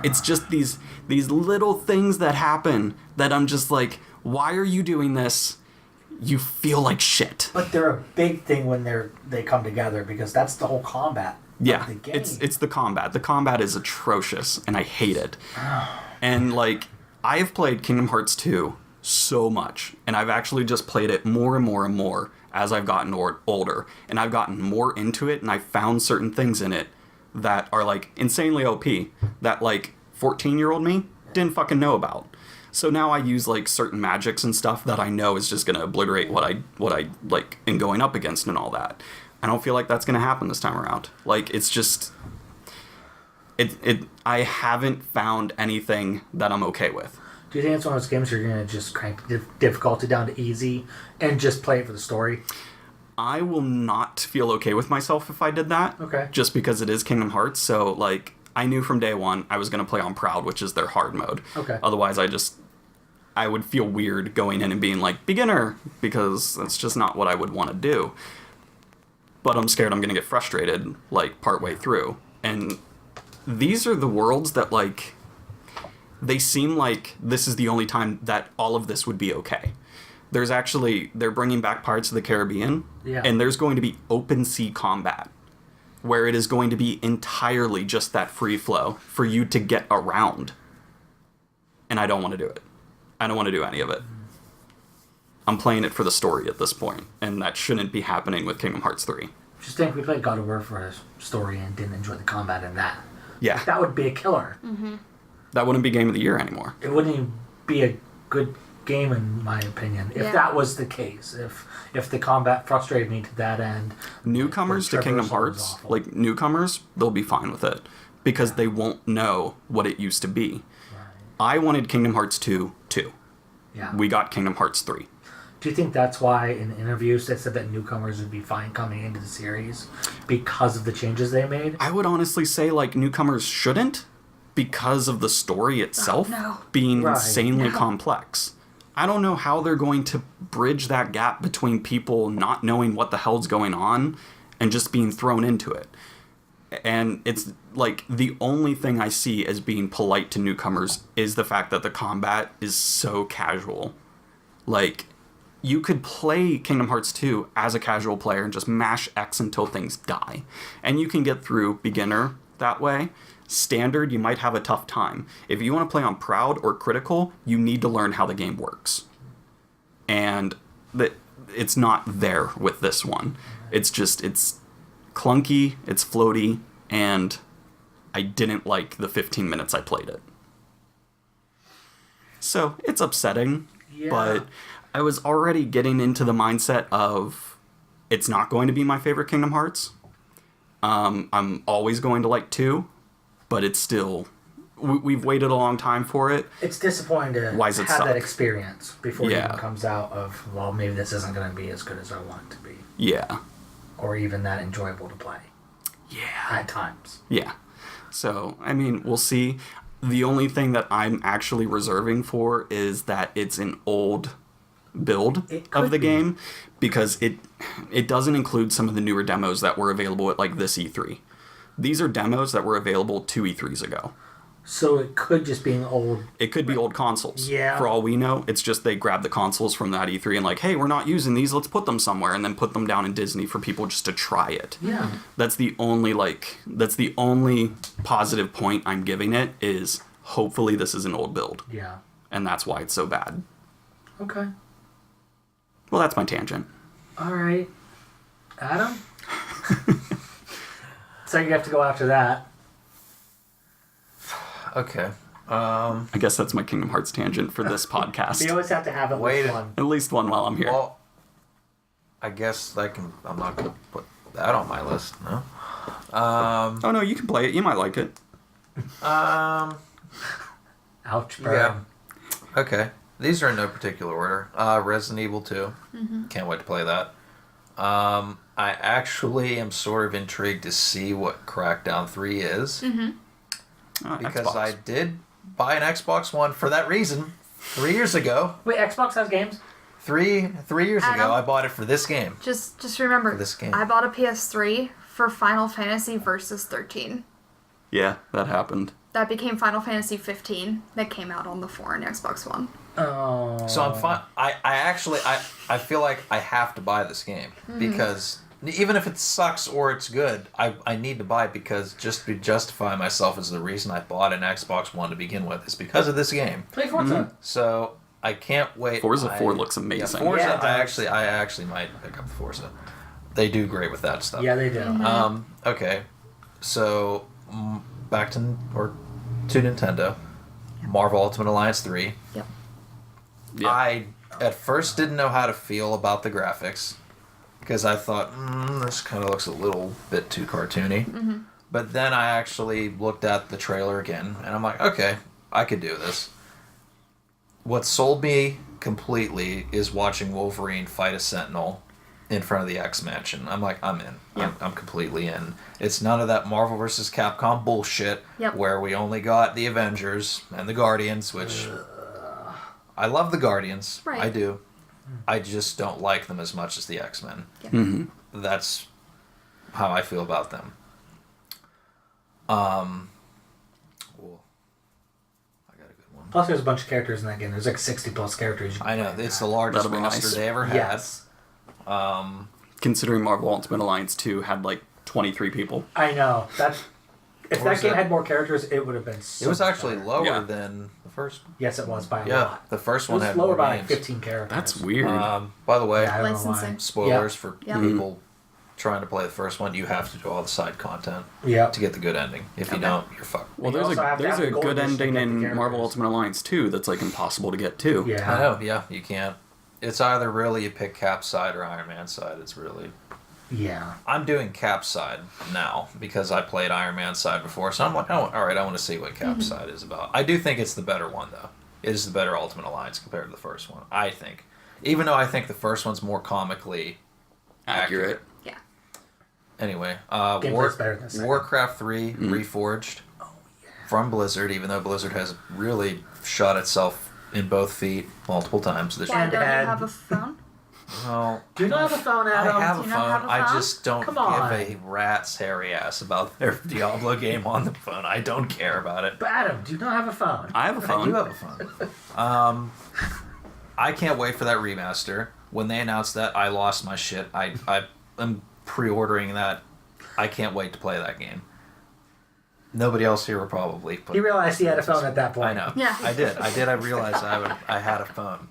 It's just these little things that happen that I'm just like, why are you doing this? You feel like shit. But they're a big thing when they come together because that's the whole combat. Yeah, of the game. it's the combat. The combat is atrocious, and I hate it. And like, I have played Kingdom Hearts 2 so much, and I've actually just played it more and more and more as I've gotten older, and I've gotten more into it, and I've found certain things in it that are like insanely OP that like 14-year-old me didn't fucking know about. So now I use like certain magics and stuff that I know is just gonna obliterate what I like in going up against and all that. I don't feel like that's gonna happen this time around. Like it's just I haven't found anything that I'm okay with. Do you think it's one of those games where you're gonna just crank the difficulty down to easy and just play it for the story? I will not feel okay with myself if I did that. Okay. Just because it is Kingdom Hearts, so like I knew from day one I was going to play on Proud, which is their hard mode. Okay. Otherwise, I would feel weird going in and being like beginner because that's just not what I would want to do. But I'm scared I'm going to get frustrated like partway through. And these are the worlds that like they seem like this is the only time that all of this would be okay. They're bringing back Pirates of the Caribbean, and there's going to be open sea combat, where it is going to be entirely just that free flow for you to get around. And I don't want to do it. I don't want to do any of it. I'm playing it for the story at this point, and that shouldn't be happening with Kingdom Hearts 3. Just think we played God of War for a story and didn't enjoy the combat in that. Yeah. That would be a killer. Mm-hmm. That wouldn't be Game of the Year anymore. It wouldn't even be a good game in my opinion if that was the case. If the combat frustrated me to that end. Newcomers to Kingdom Hearts, like newcomers, they'll be fine with it because they won't know what it used to be. Right. I wanted Kingdom Hearts 2 too. Yeah. We got Kingdom Hearts 3. Do you think that's why in interviews they said that newcomers would be fine coming into the series because of the changes they made? I would honestly say like newcomers shouldn't because of the story itself being insanely complex. I don't know how they're going to bridge that gap between people not knowing what the hell's going on and just being thrown into it. And it's like the only thing I see as being polite to newcomers is the fact that the combat is so casual. Like, you could play Kingdom Hearts 2 as a casual player and just mash X until things die. And you can get through beginner that way. Standard, you might have a tough time. If you want to play on Proud or Critical, you need to learn how the game works. And it's not there with this one. It's clunky, it's floaty, and I didn't like the 15 minutes I played it. So, it's upsetting, but I was already getting into the mindset of it's not going to be my favorite Kingdom Hearts. I'm always going to like 2. But it's still... We've waited a long time for it. It's disappointing to have suck? that experience before it even comes out of, well, maybe this isn't going to be as good as I want it to be. Yeah. Or even that enjoyable to play. Yeah. At times. Yeah. So, I mean, we'll see. The only thing that I'm actually reserving for is that it's an old build of the game. Because it doesn't include some of the newer demos that were available at, like, this E3. These are demos that were available 2 E3s ago. So it could just be an old... It could be old consoles. Yeah. For all we know, it's just they grabbed the consoles from that E3 and like, hey, we're not using these, let's put them somewhere, and then put them down in Disney for people just to try it. Yeah. That's the only positive point I'm giving it is hopefully this is an old build. Yeah. And that's why it's so bad. Okay. Well, that's my tangent. All right. Adam? So you have to go after that. Okay. I guess that's my Kingdom Hearts tangent for this You podcast. always have to have at Wait. least one. At least one while I'm here. Well, I guess I'm not going to put that on my list, no. Oh, no, you can play it. You might like it. Ouch, burn. Yeah. Okay. These are in no particular order. Resident Evil 2. Can't wait to play that. I actually am sort of intrigued to see what Crackdown 3 is. Because Xbox. I did buy an Xbox One for that reason 3 years ago. Wait, Xbox has games? Three years Adam? ago, I bought it for this game. Just remember, For this game. I bought a PS3 for Final Fantasy Versus 13. Yeah, that happened. That became Final Fantasy 15 that came out on the 4 and Xbox One. Oh. So I'm fine. I feel like I have to buy this game because even if it sucks or it's good, I need to buy it because just to justify myself as the reason I bought an Xbox One to begin with is because of this game. Play Forza. So I can't wait. Forza 4 looks amazing. Yeah, Forza. Yeah, it does. I actually might pick up Forza. They do great with that stuff. Yeah, they do. Okay. So back to Nintendo. Marvel Ultimate Alliance 3. Yep. Yeah. I at first didn't know how to feel about the graphics because I thought this kind of looks a little bit too cartoony. But then I actually looked at the trailer again and I'm like, okay, I could do this. What sold me completely is watching Wolverine fight a Sentinel in front of the X-Mansion. I'm like, I'm in. Yeah. I'm completely in. It's none of that Marvel vs. Capcom bullshit Yep. where we only got the Avengers and the Guardians, which I love the Guardians. Right. I do. I just don't like them as much as the X-Men. Yeah. That's how I feel about them. Cool. I got a good one. Plus, there's a bunch of characters in that game. There's like 60 plus characters. I know. It's the largest That'll be roster nice. they ever had. Yes. Considering Marvel Ultimate Alliance 2 had like 23 people. I know. If What that was game that? had more characters, it would have been so It was much actually better. lower Yeah. than the first. Yes, it was by a Yeah, lot. the first It one was had lower more by like games. 15 characters. That's weird. By the way, Yeah, I don't know Licensing. why. spoilers for Yeah. people trying to play the first one. You have to do all the side content Yeah. to get the good ending. If you Okay. don't, you're fucked. well, You there's also have to there's have a the gold good edition to ending get the in Marvel characters. Ultimate Alliance 2 that's like impossible to get to. Yeah. I know. Yeah, you can't. It's either really you pick Cap's side or Iron Man's side. It's really. Yeah. I'm doing Cap's side now because I played Iron Man's side before, so I'm like, oh, all right, I want to see what Cap's side is about. I do think it's the better one, though. It is the better Ultimate Alliance compared to the first one, I think. Even though I think the first one's more comically Accurate. Yeah. Anyway, Gameplay's better than the second. Warcraft 3 Reforged from Blizzard, even though Blizzard has really shot itself in both feet multiple times this Why year. don't you had- have a phone? Well, Do you not have a phone, Adam? I have a Do phone. you not have a I phone? just don't Come give on. a rat's hairy ass about their Diablo game on the phone. I don't care about it. But Adam, do you not have a phone? I have a I phone. do have a phone. I can't wait for that remaster. When they announced that, I lost my shit. I am pre-ordering that. I can't wait to play that game. Nobody else here will probably. He realized he had a phone at that point. I know. Yeah. I did. I realized I had a phone.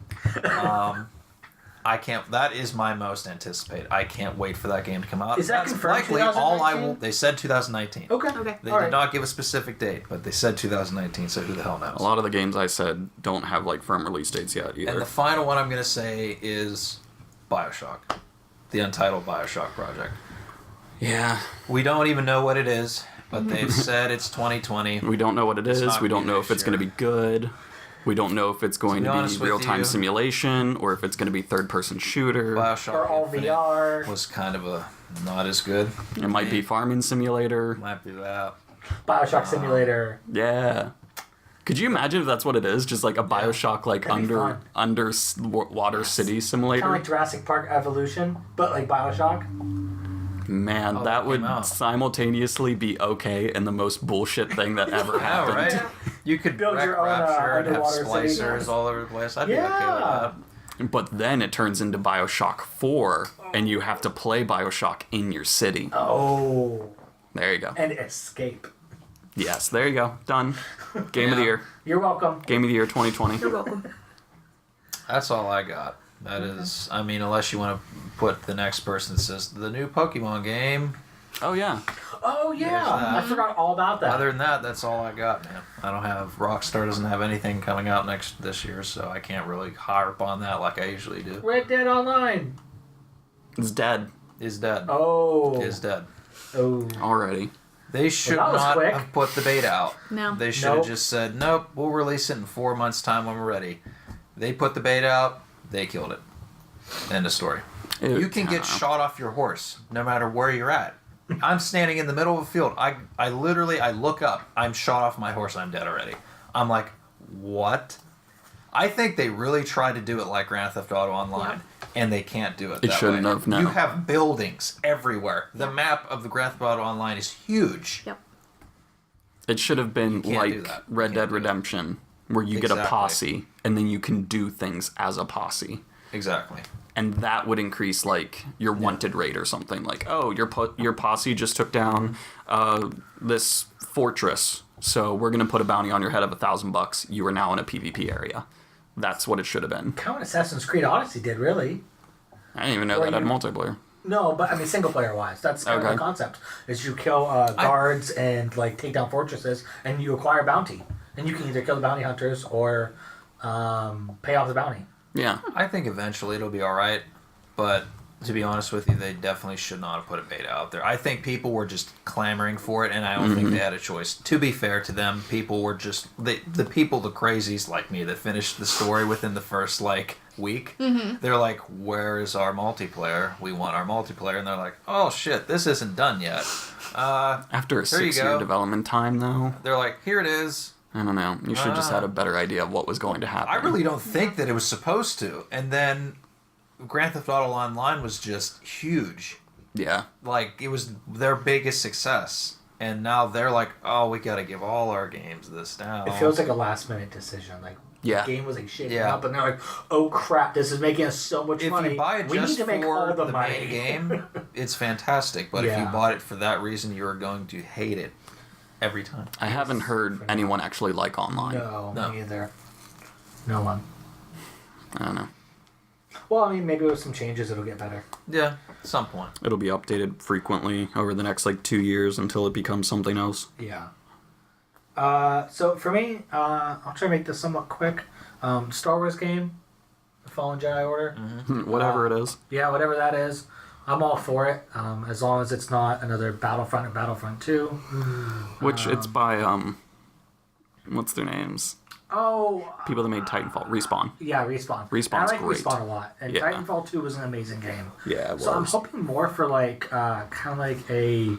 I can't. That is my most anticipated. I can't wait for that game to come out. Is that That's confirmed likely all I 2019? will. They said 2019. Okay. Okay. They All did right. not give a specific date, but they said 2019. So who the hell knows? A lot of the games I said don't have like firm release dates yet either. And the final one I'm going to say is BioShock, the Untitled BioShock project. yeah. We don't even know what it is, but they've said it's 2020. We don't know what it is. not We don't gonna know be if it's sure. going to be good. We don't know if it's going be to honest be with real-time you- simulation or if it's going to be third-person shooter. BioShock Or all Infinite VR. was kind of a not as good. It might be farming simulator. Might be that. Bioshock Simulator. Yeah. Could you imagine if that's what it is? Just like a Bioshock like That'd be fun. underwater city simulator? Kind of like Jurassic Park Evolution, but like Bioshock. Man, Oh, that it would came out. simultaneously be okay and the most bullshit thing that ever I know, happened. right? You could Build wreck your own, Rapture and have underwater city. splicers all over the place. I'd be Yeah. okay with But then it turns into Bioshock 4 and you have to play Bioshock in your city. Oh. There you go. And Escape. Yes, there you go. Done. Game of the year. You're welcome. Game of the year 2020. You're welcome. That's all I got. That is, I mean, unless you want to put the next person that says the new Pokemon game. Oh, yeah. Oh yeah, that. I forgot all about that. Other than that, that's all I got, man. I don't have Rockstar doesn't have anything coming out this year, so I can't really harp on that like I usually do. Red Dead Online. It's dead Is dead. Oh. Is dead. Oh. already. They should Well, that was not quick. have put the beta out. No. They should have Nope. just said, nope, we'll release it in 4 months' time when we're ready. They put the beta out, they killed it. End of story. You can get shot off your horse no matter where you're at. I'm standing in the middle of a field. I literally look up. I'm shot off my horse. I'm dead already. I'm like, what? I think they really tried to do it like Grand Theft Auto Online, and they can't do it. It that shouldn't way. have, no. You have buildings everywhere. The map of the Grand Theft Auto Online is huge. Yep. It should have been can't do like that. Red Can't Dead do that. Redemption, where you get a Exactly. posse, and then you can do things as a posse. Exactly. And that would increase like your wanted rate or something. Like, oh, your posse just took down this fortress, so we're gonna put a bounty on your head of $1,000. You are now in a PvP area. That's what it should have been. Kind of what Assassin's Creed Odyssey did, really. I didn't even know Or that had you- multiplayer. No, but I mean single player wise. That's kind of Okay. the concept. Is you kill guards and like take down fortresses, and you acquire bounty, and you can either kill the bounty hunters or pay off the bounty. Yeah. I think eventually it'll be all right, but to be honest with you, they definitely should not have put a beta out there. I think people were just clamoring for it, and I don't think they had a choice. To be fair to them, people were just the crazies like me that finished the story within the first like week. They're like, "Where is our multiplayer? We want our multiplayer," and they're like, "Oh shit, this isn't done yet." After a There you 6-year go. development time, though, They're like, "Here it is." I don't know. You should have just had a better idea of what was going to happen. I really don't think that it was supposed to, and then Grand Theft Auto Online was just huge. Yeah. Like, it was their biggest success. And now they're like, oh, we gotta give all our games this now. It feels like a last minute decision. Like Yeah. the game was like shaking Yeah. up, and they're like, "Oh crap, this is making us so much if money. you buy it we just need to make for all the the money." main game, it's fantastic. But if you Yeah. bought it for that reason, you're going to hate it every time. I haven't heard anyone actually like online. No, No. me either. No one. I don't know. Well, I mean, maybe with some changes, it'll get better. Yeah, at some point. It'll be updated frequently over the next like 2 years until it becomes something else. Yeah. So for me, I'll try to make this somewhat quick. Star Wars game, The Fallen Jedi Order. Whatever it is. Yeah, whatever that is, I'm all for it. As long as it's not another Battlefront or Battlefront 2. Which it's by what's their names? Oh, People that made Titanfall. Respawn. yeah, Respawn. Respawn's I like great. Respawn a lot, and Yeah. Titanfall 2 was an amazing game. Yeah, it So I'm was. hoping more for like kind of like a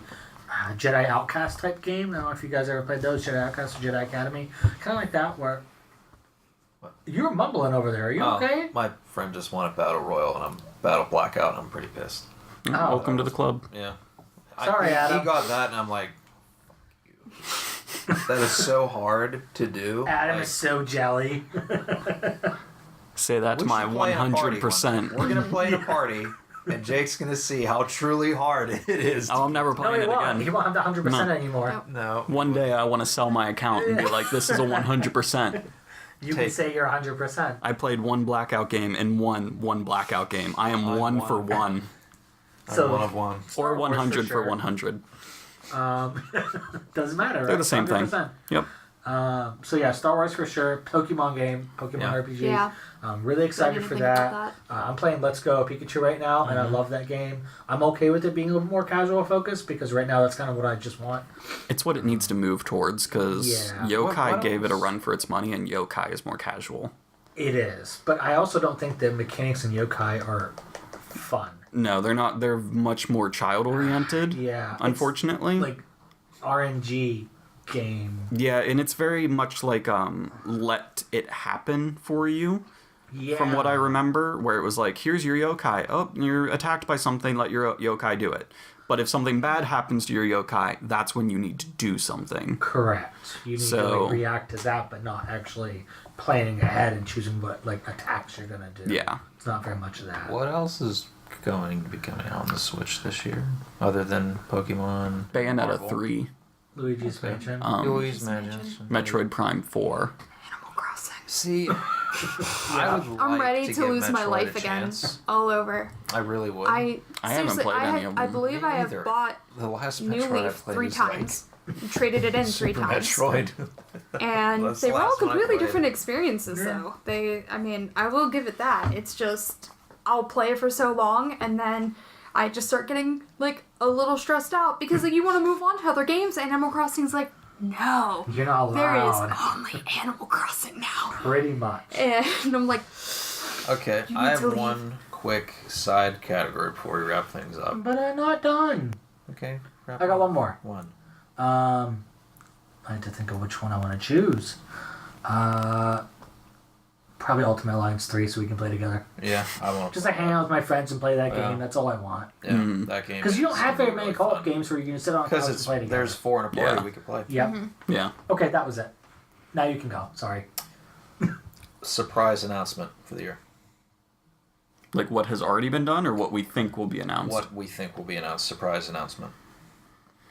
Jedi Outcast type game. I don't know if you guys ever played those Jedi Outcast or Jedi Academy, kind of like that. Where you were mumbling over there. Are you okay? My friend just won a Battle Royal, and I'm Battle Blackout, and I'm pretty pissed. Oh, Welcome to the club. Yeah. Sorry, Adam. He got that, and I'm like, that is so hard to do. Adam Like, is so jelly. Say that to we my should play in a party one day. 100%. We're gonna play in a party, and Jake's gonna see how truly hard it is. Oh, I'm never No, playing he it won't. again. He won't have the 100% No. anymore. Nope. No. One day I want to sell my account and be like, this is a 100%. You can Take- say you're 100%. I played one blackout game and won one blackout game. I am I'm one one. for one. So I'm one of one. Star Or Wars 100 for sure. 100. Doesn't matter. They're right? the same thing. 100%. Yep. So yeah, Star Wars for sure. Pokemon game, Pokemon Yeah. RPG. Yeah. I'm really excited Didn't for even think that. about I'm playing Let's Go Pikachu right now, and I love that game. I'm okay with it being a little more casual focused because right now that's kind of what I just want. It's what it needs to move towards because Yeah. Yokai What gave it a else? run for its money and Yokai is more casual. It is, but I also don't think the mechanics in Yokai are fun. No, they're not. They're much more child oriented. Yeah, it's Unfortunately. like RNG game. Yeah, and it's very much like let it happen for you. Yeah, From what I remember, where it was like, here's your yokai. Oh, you're attacked by something, let your yokai do it. But if something bad happens to your yokai, that's when you need to do something. correct. You need to So- like, react to that, but not actually planning ahead and choosing what like attacks you're gonna do. Yeah. it's not very much of that. What else is going to be coming out on the Switch this year, other than Pokemon? Bayonetta Marvel? 3. Luigi's Mansion. Luigi's Mansion. Metroid Prime 4. Animal Crossing. See, I would like I'm ready to give lose my Metroid life a again. chance. All over. I really would. I haven't seriously, played any of I them. believe Me I have neither. bought The last New Metroid I Leaf played 3 was times. Traded it in 3 Super times. Metroid. And That's they the were all last one I completely played. different experiences, though. I will give it that. It's just, I'll play it for so long, and then I just start getting, like, a little stressed out, because, like, you want to move on to other games, and Animal Crossing's like, no. You're not There is allowed. only Animal Crossing now. Pretty much. And I'm like, Okay, You I need have to leave. one quick side category before we wrap things up. But I'm not done. Okay, wrap I got up. one more. One. I had to think of which one I want to choose. Probably Ultimate Alliance 3 so we can play together. Yeah, I won't. Just like hang out with my friends and play that Yeah. game. That's all I want. Yeah, that game. Because you don't is have very really many co-op fun. games where you can sit on a couch and Because play together. there's 4 in a party Yeah. we could play. Yep. Yeah. Okay, that was it. Now you can go. Sorry. Surprise announcement for the year. Like what has already been done or what we think will be announced? What we think will be announced. Surprise announcement.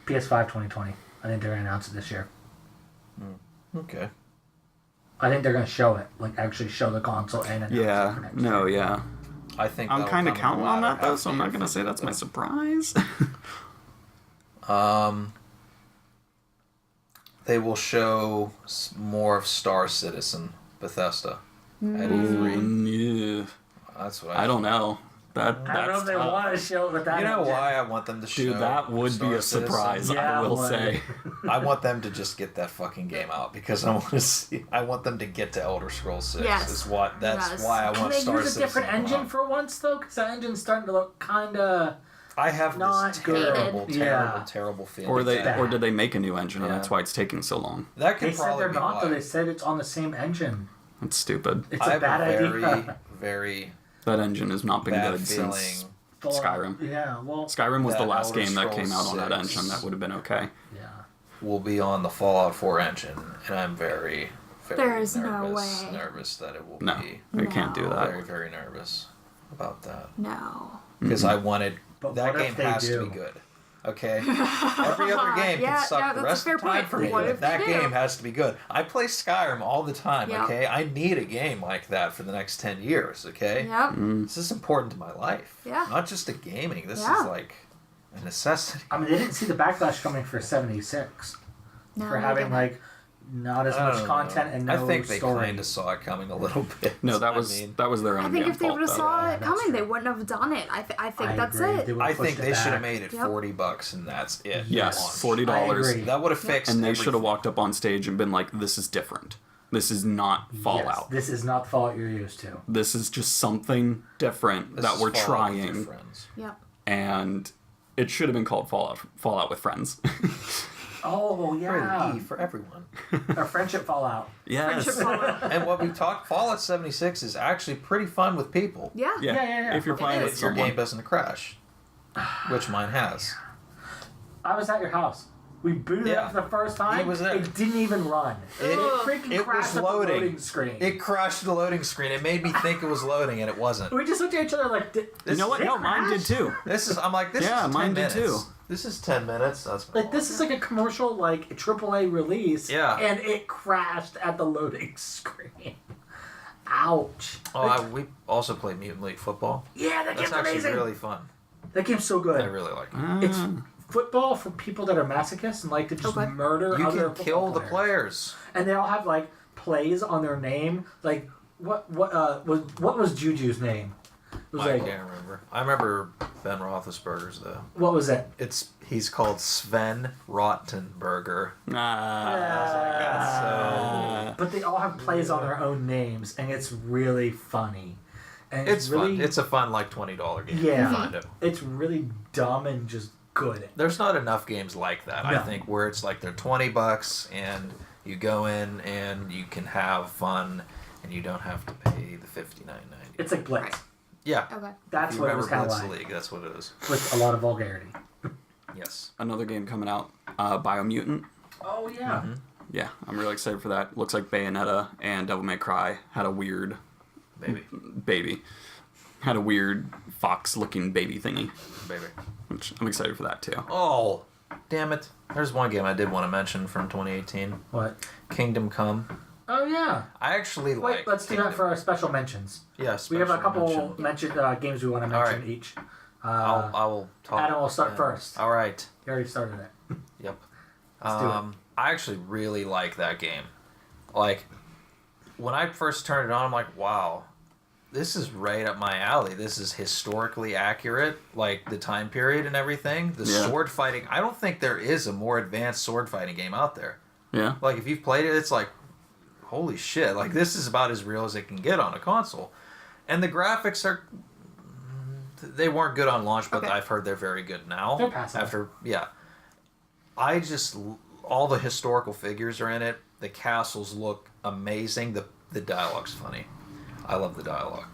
PS5 2020. I think they're going to announce it this year. Okay. I think they're going to show it. Like, actually show the console and announce it for Yeah. next No, year. yeah. I think I'm that'll kind of come in the counting on latter that though, half so of I'm the not going year to say for that's my me. surprise. They will show more of Star Citizen, Bethesda, at E3. Yeah. That's what I don't know. I don't know That's if they tough. want to show it with that. You know engine. why I want them to show? Dude, that would Star be a Citizen? surprise, Yeah, I will it would. say. I want them to just get that fucking game out because I want to see. I want them to get to Elder Scrolls 6. Yes. That's Yes. why I Can want they Star use a Citizen. different to come engine out. for once, though? Because that engine's starting to look kind of... I have Not this good. terrible, Yeah. terrible feeling. Or bad. did they make a new engine and Yeah. that's why it's taking so long? that could They said probably they're be not, though. why. They said it's on the same engine. That's stupid. It's I a have bad a very, idea. very That engine has not been bad good feeling. since Skyrim. Yeah, well... Skyrim was the That last Elder game that came out Scrolls on that 6. engine that would have been okay. Yeah. Will be on the Fallout 4 engine, and I'm very, very There is no nervous, way. nervous that it will No, be. they can't do No. that. Very, very nervous about that no. because I wanted But that what if game they has do? to be good. Okay, every other game Yeah, can suck yeah, the that's a rest fair of the time point. for me. What But if that they do? game has to be good. I play Skyrim all the time. Yep. Okay, I need a game like that for the next 10 years. Okay, Yep. this is important to my life. Yeah. not just a gaming. This Yeah. is like a necessity. I mean, they didn't see the backlash coming for 76. No, for they having, didn't. like, not as I much don't content know. and no I think they story. kind of saw it coming a little bit. No, that I was mean, that was their own I think damn if they fault, would have though. saw Yeah, it that's coming, they true. wouldn't have done it. I think I that's agree. it. They would've I think pushed it they should have back. made it Yep. $40 and that's it. Yes, Launch. $40. I agree. That would have fixed. And they should have everything. walked up on stage and been like, "This is different. This is not Yes, Fallout. this is not the Fallout you're used to. This is just something different This that is we're Fallout with your trying." friends. Yep. And it should have been called Fallout with Friends. Oh, yeah. For everyone. A friendship Fallout. Yes. Friendship Fallout. And what we talked, Fallout 76 is actually pretty fun with people. Yeah. Yeah. Yeah. If you're playing is. with If your someone. game doesn't crash, which mine has. I was at your house. We booted it Yeah. up for the first time. It was there. It didn't even run. It- freaking it crashed was at the loading. loading screen. It crashed the loading screen. It made me think it was loading, and it wasn't. we just looked at each other like, You know what? Did it No, mine did crash? too. I'm like, this Yeah, is 10 mine did minutes. too. This is 10 minutes. That's Like, this is like a commercial, like, AAA release. Yeah. And it crashed at the loading screen. Ouch. we also play Mutant League Football. Yeah, that That's game's actually amazing. really fun. That game's so good. I really like it. It's football for people that are masochists and like to just Okay. murder You other can kill the football players. And they all have like plays on their name. Like what was Juju's name? It was I like can't remember. I remember Ben Roethlisberger's though. what was it? He's called Sven Rottenberger. Ah. But they all have plays on their own names, and it's really funny. And It's really, fun. It's a fun like $20 game. Yeah. You find it. it's really dumb and just good. There's not enough games like that. I No. think where it's like they're $20 and you go in and you can have fun and you don't have to pay the $59.90. It's like Blitz Right. Yeah. Okay. That's If you what it was remember kind of Blitz like, League, that's what it is. with a lot of vulgarity. Yes. Another game coming out, Biomutant. Oh yeah. Yeah, I'm really excited for that. Looks like Bayonetta and Devil May Cry had a weird Baby. had a weird fox-looking baby thingy, Baby. which I'm excited for that too. Oh, damn it. There's one game I did want to mention from 2018. What? Kingdom Come. Oh yeah. I actually Wait, like. let's do that for our special mentions. Yes. We have a couple games we want to mention each. I will talk. Adam will start first. All right. You already started it. Yep. Let's do it. I actually really like that game. Like, when I first turned it on, I'm like, wow, this is right up my alley. This is historically accurate, like the time period and everything. The sword fighting. I don't think there is a more advanced sword fighting game out there. Yeah. Like, if you've played it, it's like, holy shit. Like, this is about as real as it can get on a console. And the graphics are... They weren't good on launch, but I've heard they're very good now. They're passable. I just... All the historical figures are in it. The castles look amazing. The dialogue's funny. I love the dialogue.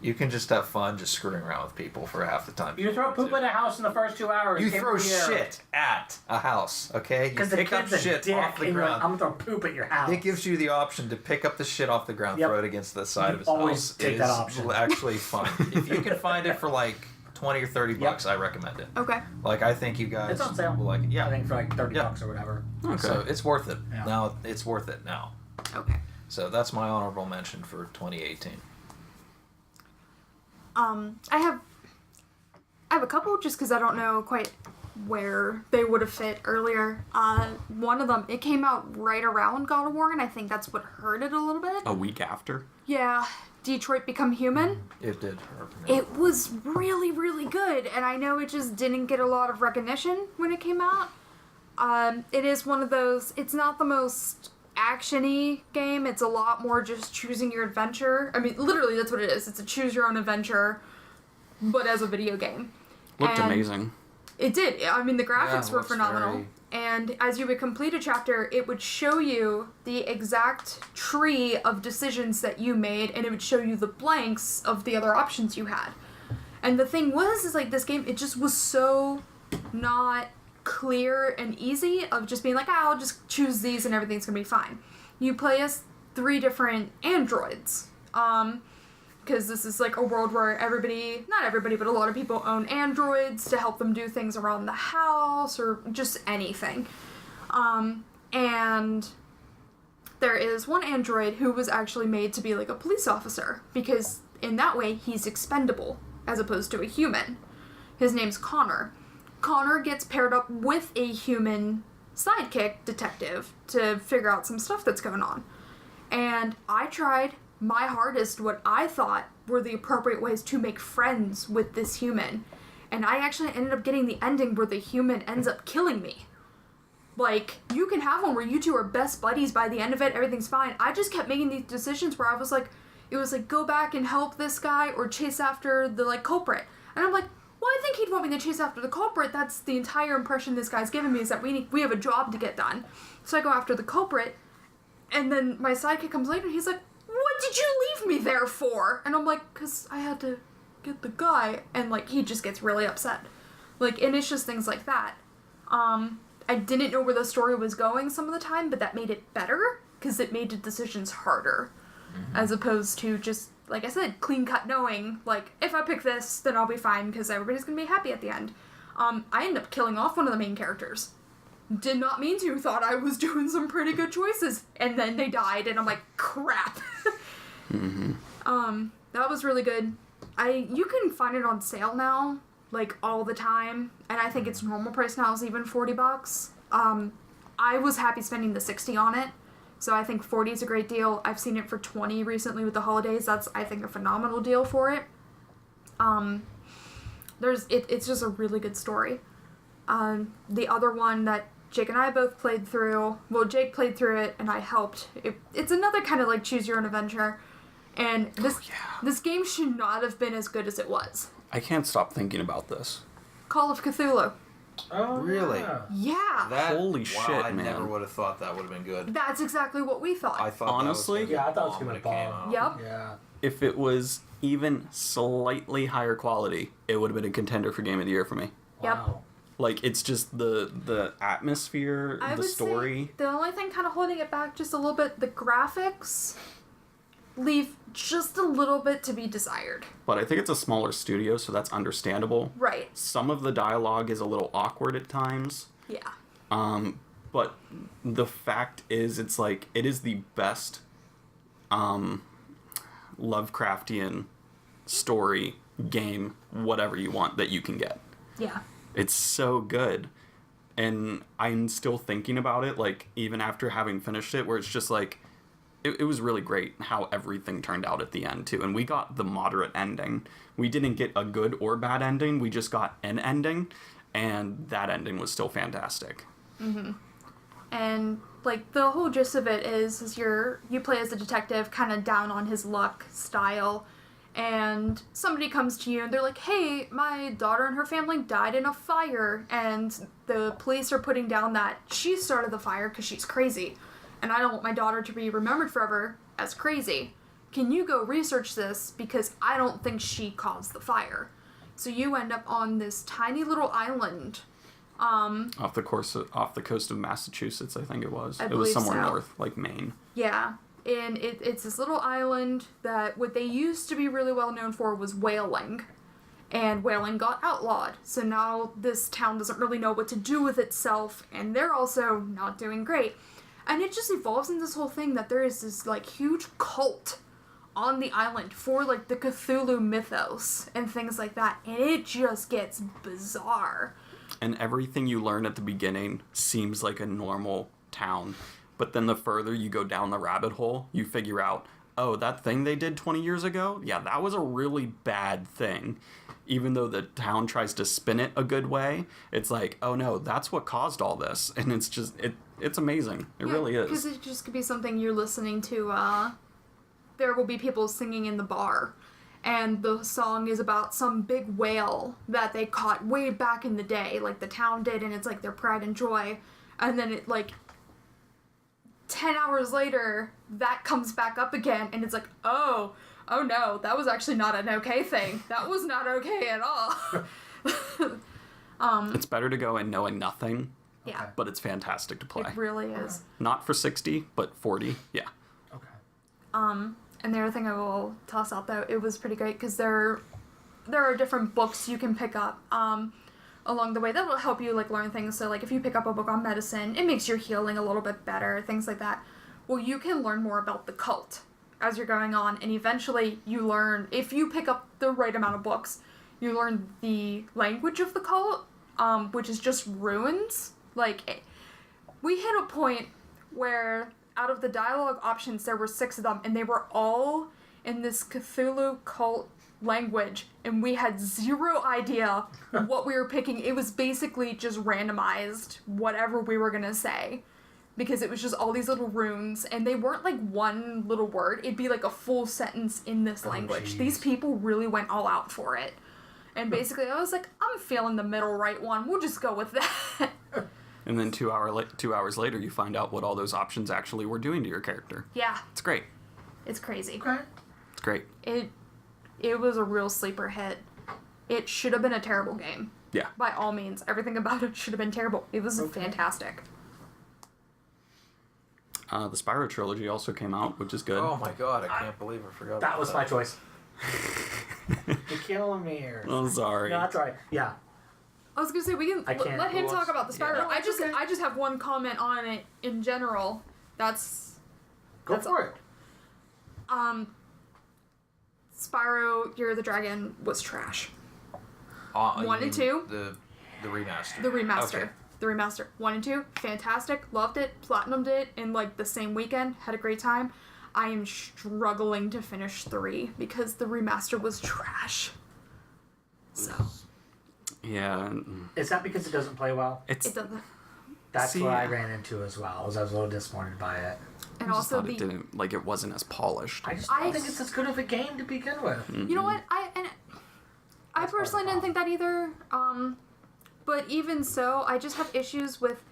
You can just have fun just screwing around with people for half the time. You throw poop in a house in the first 2 hours. You throw shit at a house, okay? You pick up shit off the ground. I'm gonna throw poop at your house. It gives you the option to pick up the shit off the ground, throw it against the side of his always house. take that option. Actually fun. If you can find it for like $20 or $30, I recommend it. Okay. Like, I think you guys It's on sale. will like it. Yeah. I think for like $30 or whatever. Okay. So it's worth it. Yeah. Now it's worth it now. Okay. So that's my honorable mention for 2018. I have a couple just because I don't know quite where they would have fit earlier. One of them, it came out right around God of War, and I think that's what hurt it a little bit. A week after. Yeah, Detroit Become Human. It did hurt me. It was really, really good, and I know it just didn't get a lot of recognition when it came out. It is one of those, it's not the most action-y game, it's a lot more just choosing your adventure. I mean, literally, that's what it is. It's a choose-your-own adventure, but as a video game. Looked And amazing. It did. I mean, the graphics it were looks phenomenal. very- And as you would complete a chapter, it would show you the exact tree of decisions that you made, and it would show you the blanks of the other options you had. And the thing was, is like this game, it just was so not clear and easy of just being like, I'll just choose these and everything's gonna be fine. You play as 3 different androids. Because this is like a world where everybody, not everybody, but a lot of people own androids to help them do things around the house or just anything. And there is one android who was actually made to be like a police officer because in that way he's expendable as opposed to a human. His name's Connor. Connor gets paired up with a human sidekick detective to figure out some stuff that's going on. And I tried my hardest what I thought were the appropriate ways to make friends with this human. And I actually ended up getting the ending where the human ends up killing me. Like, you can have one where you two are best buddies by the end of it, everything's fine. I just kept making these decisions where I was like, it was like, go back and help this guy or chase after the, like, culprit. And I'm like, well, I think he'd want me to chase after the culprit. That's the entire impression this guy's given me is that we have a job to get done. So I go after the culprit, and then my sidekick comes later and he's like, what did you leave me there for? And I'm like, because I had to get the guy. And, like, he just gets really upset. Like, and it's just things like that. I didn't know where the story was going some of the time, but that made it better, because it made the decisions harder. Mm-hmm. As opposed to just, like I said, clean cut knowing, like, if I pick this, then I'll be fine, because everybody's going to be happy at the end. I ended up killing off one of the main characters. Did not mean to, thought I was doing some pretty good choices, and then they died, and I'm like, crap. Mm-hmm. That was really good. You can find it on sale now, like, all the time, and I think its normal price now is even $40. I was happy spending the $60 on it, so I think $40 is a great deal. I've seen it for $20 recently with the holidays. That's, I think, a phenomenal deal for it. It's just a really good story. The other one that Jake and I both played through, well, Jake played through it, and I helped. It's another kind of, like, choose-your-own adventure, and this game should not have been as good as it was. I can't stop thinking about this. Call of Cthulhu. Oh, Really? yeah. Holy shit, I man. never would have thought that would have been good. That's exactly what we thought. I thought Honestly? that was gonna Yeah, I thought it was bomb gonna when came bomb. out. Yep. Yeah. If it was even slightly higher quality, it would have been a contender for Game of the Year for me. Yep. Wow. Like, it's just the atmosphere, I the would story. say the only thing kind of holding it back just a little bit, the graphics leave just a little bit to be desired. But I think it's a smaller studio, so that's understandable. Right. Some of the dialogue is a little awkward at times. Yeah. But the fact is, it's like, it is the best Lovecraftian story, game, whatever you want, that you can get. Yeah. It's so good. And I'm still thinking about it, like, even after having finished it, where it's just like, it was really great how everything turned out at the end, too. And we got the moderate ending. We didn't get a good or bad ending, we just got an ending, and that ending was still fantastic. Mm-hmm. And, like, the whole gist of it is you play as a detective, kind of down on his luck style, and somebody comes to you and they're like, hey, my daughter and her family died in a fire, and the police are putting down that she started the fire because she's crazy, and I don't want my daughter to be remembered forever as crazy. Can you go research this, because I don't think she caused the fire. So you end up on this tiny little island. Off the coast of Massachusetts, I think it was. I It was believe somewhere so. north, like Maine. Yeah, and it's this little island that what they used to be really well known for was whaling. And whaling got outlawed, so now this town doesn't really know what to do with itself, and they're also not doing great. And it just evolves in this whole thing that there is this, like, huge cult on the island for, like, the Cthulhu mythos and things like that, and it just gets bizarre. And everything you learn at the beginning seems like a normal town. But then the further you go down the rabbit hole, you figure out, oh, that thing they did 20 years ago? Yeah, that was a really bad thing. Even though the town tries to spin it a good way, it's like, oh no, that's what caused all this. And it's just, it's amazing. It really is. Because it just could be something you're listening to, there will be people singing in the bar. And the song is about some big whale that they caught way back in the day, like the town did, and it's like their pride and joy. And then it, like, 10 hours later, that comes back up again, and it's like, oh no, that was actually not an okay thing. That was not okay at all. It's better to go in knowing nothing, Yeah, but it's fantastic to play. it really is. Not for 60, but 40, yeah. Okay. And the other thing I will toss out, though, it was pretty great because there are different books you can pick up along the way that will help you, like, learn things. So, like, if you pick up a book on medicine, it makes your healing a little bit better, things like that. Well, you can learn more about the cult as you're going on, and eventually you learn, if you pick up the right amount of books, you learn the language of the cult, which is just runes. Like, we hit a point where out of the dialogue options, there were 6 of them, and they were all in this Cthulhu cult language, and we had zero idea what we were picking. It was basically just randomized, whatever we were gonna say, because it was just all these little runes, and they weren't like one little word, it'd be like a full sentence in this language. Geez. These people really went all out for it. And basically I was like, I'm feeling the middle right one, we'll just go with that. And then 2 hours later, you find out what all those options actually were doing to your character. Yeah, It's great. it's crazy. Okay. It's great. It was a real sleeper hit. It should have been a terrible game. Yeah. By all means. Everything about it should have been terrible. It was fantastic. The Spyro trilogy also came out, which is good. Oh my god, I can't believe I forgot That about was my choice. You're killing me here. I'm sorry. No, that's all right. Yeah. I was gonna say we can I can't let him go talk on- about the Spyro. Yeah. I just Okay. I just have one comment on it in general. That's Go That's for it. Spyro Year of the Dragon was trash. 1 you and mean 2? The remaster. The remaster. Okay. The remaster. 1 and 2, fantastic. Loved it. Platinumed it in like the same weekend. Had a great time. I am struggling to finish 3 because the remaster was trash. So Yeah. Is that because it doesn't play well? It's. it doesn't. That's See, what I yeah. ran into as well. Was I was a little disappointed by it. And I just also thought it didn't, like, it wasn't as polished. I just I- don't think it's as good of a game to begin with. You know what? I That's personally part of the didn't think that either. But even so, I just have issues with.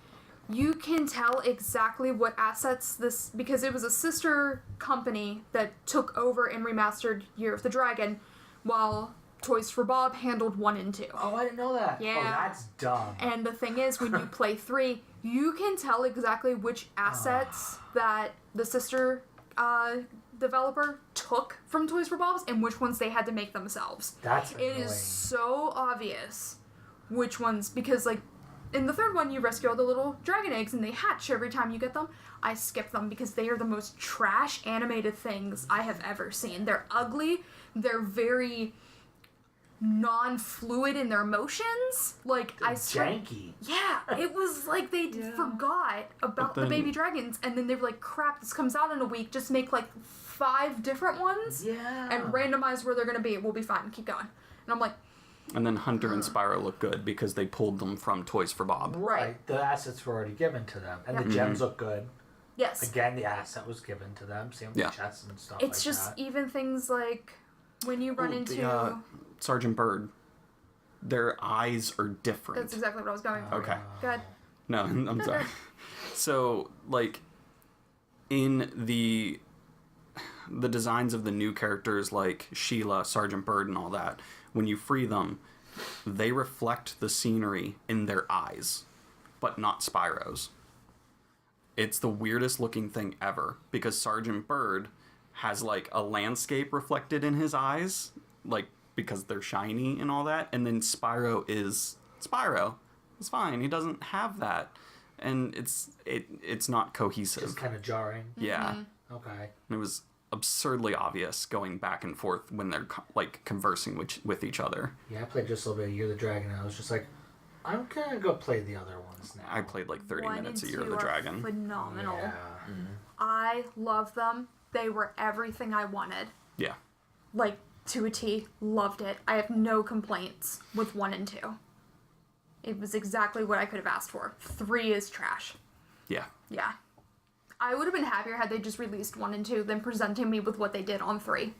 You can tell exactly what assets this, because it was a sister company that took over and remastered Year of the Dragon, while Toys for Bob handled 1 and 2. Oh, I didn't know that. Yeah. Oh, that's dumb. And the thing is, when you play 3, you can tell exactly which assets that the sister developer took from Toys for Bobs and which ones they had to make themselves. That's It annoying. is so obvious which ones, because like in the third one you rescue all the little dragon eggs and they hatch every time you get them. I skip them because they are the most trash animated things I have ever seen. They're ugly. They're very non-fluid in their motions. Like I swear, Janky. yeah, it was like they forgot about the then- baby dragons, and then they were like, crap, this comes out in a week, just make like 5 different ones Yeah. and randomize where they're gonna be. We'll be fine. Keep going. And I'm like, And then Hunter and Spyro look good because they pulled them from Toys for Bob. Right. The assets were already given to them. And Yep. the gems look good. yes. Again, the asset was given to them. Same with Yeah. the chests and stuff It's like just that. even things like when you run Ooh, into. the, Sergeant Bird, their eyes are different. That's exactly what I was going for. Okay. Good. No, I'm sorry. So, like, in the designs of the new characters, like Sheila, Sergeant Bird, and all that, when you free them, they reflect the scenery in their eyes, but not Spyro's. It's the weirdest looking thing ever, because Sergeant Bird has, like, a landscape reflected in his eyes, like, because they're shiny and all that, and then Spyro is Spyro. It's fine. He doesn't have that. And it's not cohesive. Just kind of jarring. Yeah. Okay. It was absurdly obvious going back and forth when they're like conversing with each other. Yeah, I played just a little bit of Year of the Dragon, and I was just like, I'm gonna go play the other ones now. I played like 30 1 minutes and a Year of 2 the are Dragon. Phenomenal. Yeah. I love them. They were everything I wanted. Yeah. Like, to a T. Loved it. I have no complaints with 1 and 2. It was exactly what I could have asked for. 3 is trash. Yeah. Yeah. I would have been happier had they just released 1 and 2 than presenting me with what they did on 3.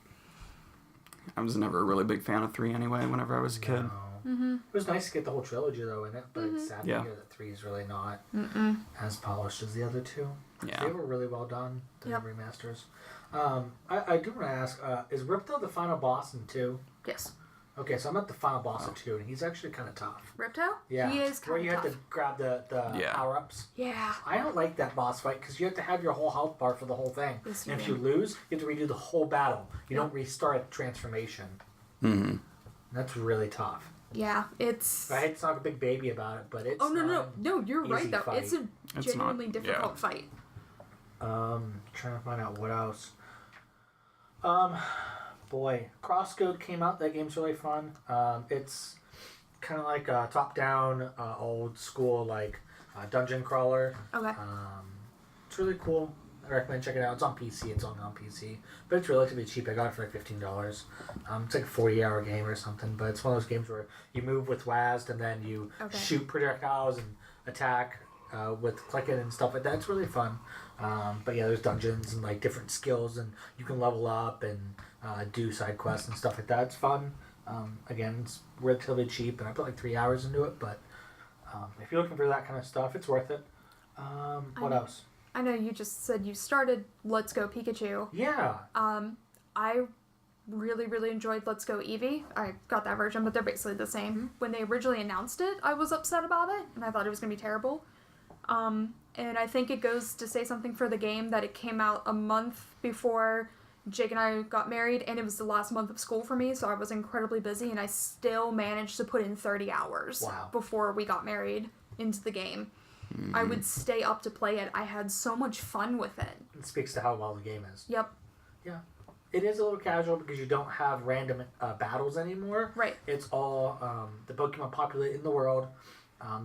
I was never a really big fan of 3 anyway whenever I was a kid. No. It was nice to get the whole trilogy though in it, but it's sad Yeah. to hear that 3 is really not as polished as the other 2. Yeah. They were really well done, the Yep. remasters. I do want to ask, is Ripto the final boss in 2? Yes. Okay, so I'm at the final boss of 2, and he's actually kind of tough. Ripto? Yeah. He is Where kind you of have to grab the Yeah. power-ups. Yeah. I don't like that boss fight because you have to have your whole health bar for the whole thing. Yes, you and if do. you lose, you have to redo the whole battle. You don't restart at transformation. Mm-hmm. That's really tough. Yeah. It's... I hate to talk a big baby about it, but it's Oh, no. You're easy right, though. fight. It's a It's genuinely not- difficult yeah. fight. Trying to find out what else. Boy, Crosscode came out. That game's really fun. It's kind of like a top-down, old school like dungeon crawler. Okay. It's really cool. I recommend checking it out. It's on PC. It's only on PC, but it's relatively cheap. I got it for like $15. It's like a 40-hour game or something. But it's one of those games where you move with WASD and then you shoot projectiles and attack with clicking and stuff like that. It's really fun. But yeah, there's dungeons and like different skills, and you can level up and do side quests and stuff like that. It's fun. Again, it's relatively cheap, and I put like 3 hours into it. But if you're looking for that kind of stuff, it's worth it. What else? I know you just said you started Let's Go Pikachu. Yeah. I really, really enjoyed Let's Go Eevee. I got that version, but they're basically the same. When they originally announced it, I was upset about it, and I thought it was going to be terrible. And I think it goes to say something for the game that it came out a month before Jake and I got married, and it was the last month of school for me, so I was incredibly busy, and I still managed to put in 30 hours before we got married into the game. I would stay up to play it. I had so much fun with it. It speaks to how well the game is. Yep. Yeah. It is a little casual because you don't have random battles anymore. Right. It's all the Pokemon populate in the world.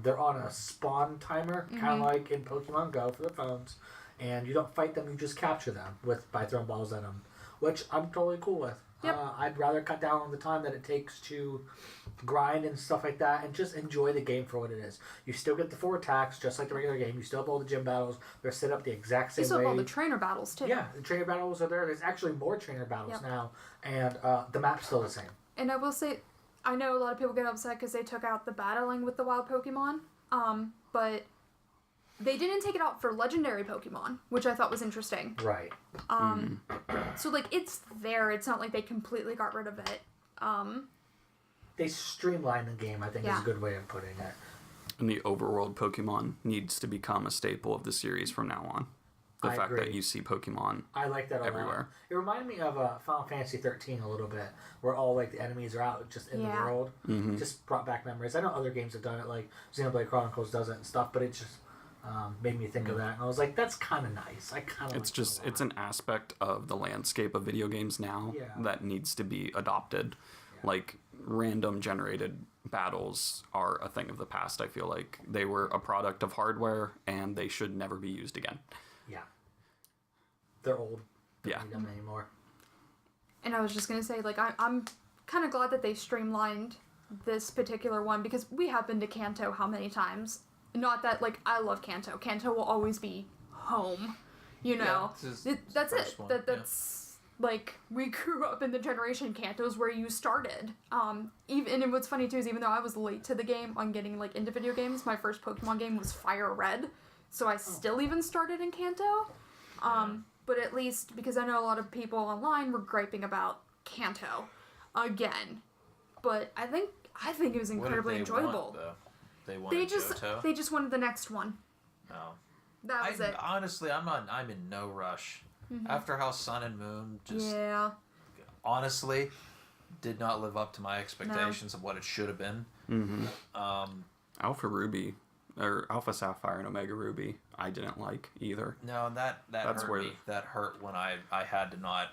They're on a spawn timer, kind of like in Pokemon Go for the phones. And you don't fight them, you just capture them by throwing balls at them, which I'm totally cool with. Yep. I'd rather cut down on the time that it takes to grind and stuff like that and just enjoy the game for what it is. You still get the 4 attacks, just like the regular game. You still have all the gym battles. They're set up the exact same You still way. have all the trainer battles, too. Yeah, the trainer battles are there. There's actually more trainer battles Yep. now, and the map's still the same. And I will say, I know a lot of people get upset because they took out the battling with the wild Pokemon, but they didn't take it out for legendary Pokemon, which I thought was interesting. Right. So, like, it's there. It's not like they completely got rid of it. They streamline the game, I think is a good way of putting it. And the overworld Pokemon needs to become a staple of the series from now on. The I fact agree. that you see Pokemon. I like that a everywhere. lot. It reminded me of Final Fantasy 13 a little bit, where all like the enemies are out just in the Yeah. world. Just brought back memories. I know other games have done it, like Xenoblade Chronicles does it and stuff, but it just made me think of that, and I was like, that's kind of nice. I kind of. It's just it's an aspect of the landscape of video games now Yeah. that needs to be adopted. Like random generated battles are a thing of the past. I feel like they were a product of hardware and they should never be used again. Yeah. They're old. Don't Yeah. need them anymore. And I was just gonna say, like, I'm kind of glad that they streamlined this particular one because we have been to Kanto how many times? Not that, like, I love Kanto. Kanto will always be home, you know? this is That's the first it. one, That's, like, we grew up in the generation Kanto's where you started. Even and what's funny, too, is even though I was late to the game on getting, like, into video games, my first Pokemon game was Fire Red, so I still even started in Kanto. But at least, because I know a lot of people online were griping about Kanto again. But I think it was What did incredibly they enjoyable. want, though? They wanted Johto? They just wanted the next one. No. That was it. Honestly, I'm in no rush. After how Sun and Moon just Yeah. honestly did not live up to my expectations of what it should have been. Alpha Ruby or Alpha Sapphire and Omega Ruby, I didn't like either. No, that That's hurt where- me. That hurt when I had to not.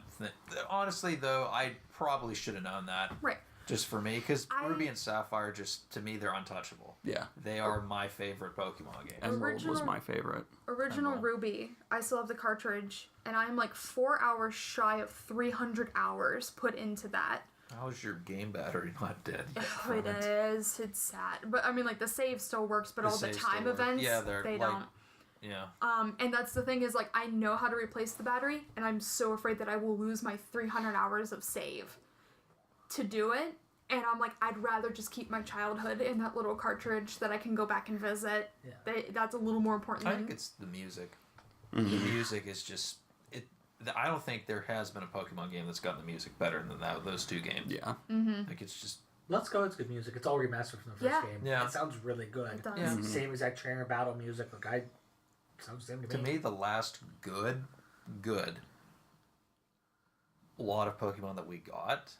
Honestly, though, I probably should have known that. Right. Just for me, because I- Ruby and Sapphire, just to me, they're untouchable. Yeah. They are my favorite Pokemon games. Emerald was Original- my favorite. Original Emerald. Ruby, I still have the cartridge, and I'm like 4 hours shy of 300 hours put into that. How's your game battery not dead? Oh, it is. It's sad. But I mean, like, the save still works, but The all the saves still time work. events, Yeah, they're they like- don't. Yeah. And that's the thing is, like, I know how to replace the battery, and I'm so afraid that I will lose my 300 hours of save to do it. And I'm like, I'd rather just keep my childhood in that little cartridge that I can go back and visit. Yeah. That's a little more important I than... think it's the music. The music is just it. I don't think there has been a Pokemon game that's gotten the music better than those two games. Yeah. Like it's just Let's Go, it's good music. It's all remastered from the first Yeah. game. Yeah. It sounds really good. It does. Yeah. Same exact trainer battle music. Like, sounds the same to me the last good, a lot of Pokemon that we got.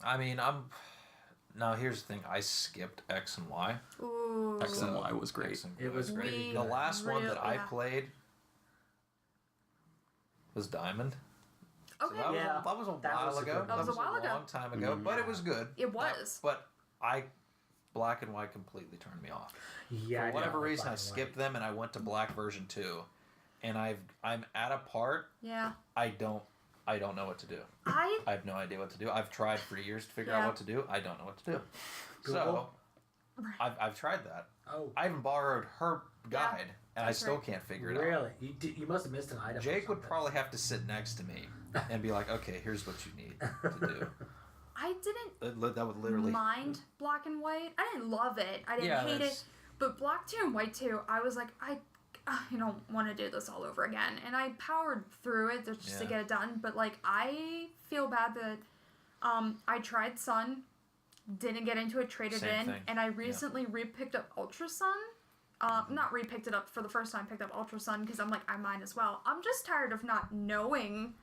I mean, now here's the thing. I skipped X and Y. Ooh. X and Y was great. X and It was Y. pretty The good. last one that I yeah. played was Diamond. Okay. So Yeah, that was a that while was a ago. good That was a while ago. long time ago, but it was good. It was. Black and White completely turned me off. Yeah. For whatever reason, I Black and skipped White. them and I went to Black version 2. And I'm at a part Yeah. I don't know what to do. I have no idea what to do. I've tried for years to figure out Yeah. what to do. I don't know what to do. Google? So I've tried that. Oh, I even borrowed her guide, and I that's still right. can't figure it out. really? You must have missed an item. or Jake would something. probably have to sit next to me and be like, "Okay, here's what you need to do." I didn't That would literally mind Black and White. I didn't love it. I didn't Yeah, hate that's- it. But Black 2 and White 2, I was like, I don't want to do this all over again. And I powered through it just to Yeah. get it done. But, like, I feel bad that I tried Sun, didn't get into it, traded Same in. thing. And I recently re-picked up Ultra Sun. Not re-picked it up for the first time, picked up Ultra Sun because I'm like, I might as well. I'm just tired of not knowing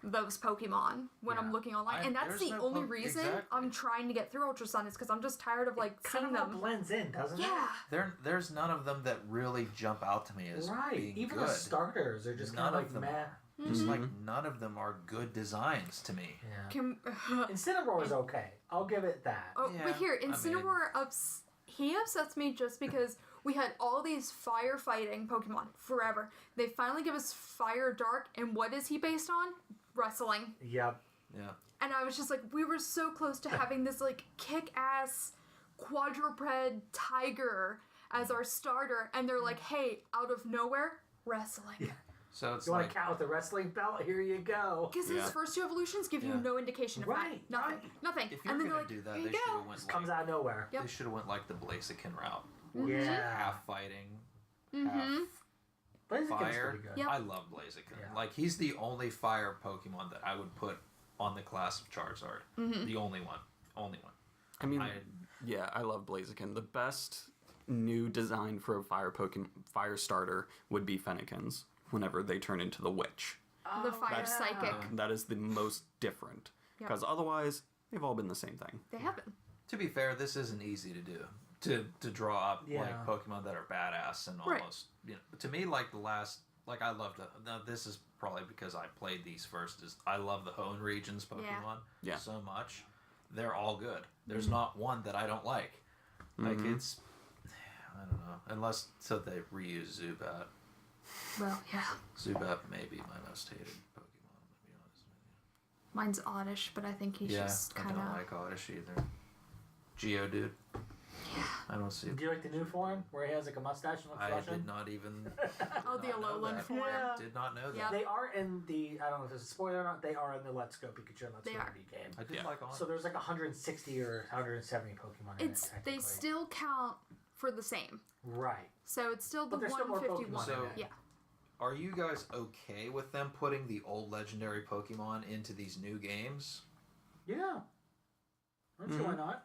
those Pokemon when I'm Yeah. looking online. And that's there's the no only reason exactly. I'm trying to get through Ultra Sun is because I'm just tired of, like, Kind seeing of all them. blends in, doesn't Yeah. there's none of them that really jump out to me it? as Right. being Even good. the starters are just None kind of of like them. meh. Just like none of them are good designs to me. Yeah. Can, Incineroar is okay. I'll give it that. oh, Yeah, but here, I mean- Incineroar he upsets me just because we had all these firefighting Pokemon forever. They finally give us Fire Dark, and what is he based on? Wrestling. Yep. Yeah. And I was just like, we were so close to having this, like, kick-ass quadruped tiger as our starter, and they're like, hey, out of nowhere, wrestling. So it's You want like a cat with a wrestling belt? Here you go. Because Yeah. his first two evolutions give you Yeah. no indication of Right, that. Nothing. right. Nothing. if you're and then gonna they're like, do that, here they you should go. have went Just comes like out of nowhere. Yep. they should have went like the Blaziken route. Yeah. Half fighting, Mm-hmm. half Blaziken's fire. pretty good. Yep. I love Blaziken. Yeah. Like he's the only fire Pokemon that I would put on the class of Charizard. Mm-hmm. The only one. Only one. I mean, I- yeah, I love Blaziken. The best new design for a fire starter would be Fennekin's whenever they turn into the witch. The fire psychic. That is the most different. Yep. Because otherwise, they've all been the same thing. They have been. To be fair, this isn't easy to do. To draw up Yeah. like Pokemon that are badass and Right. almost to me like the last I love now this is probably because I played these first is I love the Hoenn regions Pokemon Yeah. so much. They're all good. There's not one that I don't like. Like it's I don't know. Unless they reuse Zubat. Well, yeah. Zubat may be my most hated Pokemon, to be honest with you. Mine's Oddish, but I think he's just I kind don't of... like Oddish either. Geodude. Yeah. I don't see. Do you like the new form where he has like a mustache and looks I Russian? did not even. Oh, the not know Alolan that. form. Yeah. Did not know that. Yeah. They are in the, I don't know if it's a spoiler or not, they are in the Let's Go Pikachu and Let's They Go are. Eevee game. I did Yeah. like on. So there's like 160 or 170 Pokemon in it, It's technically. they still count for the same. Right. So it's still the But there's still more 151. Pokemon So- in it. Yeah. Are you guys okay with them putting the old legendary Pokemon into these new games? Yeah. I don't see why not.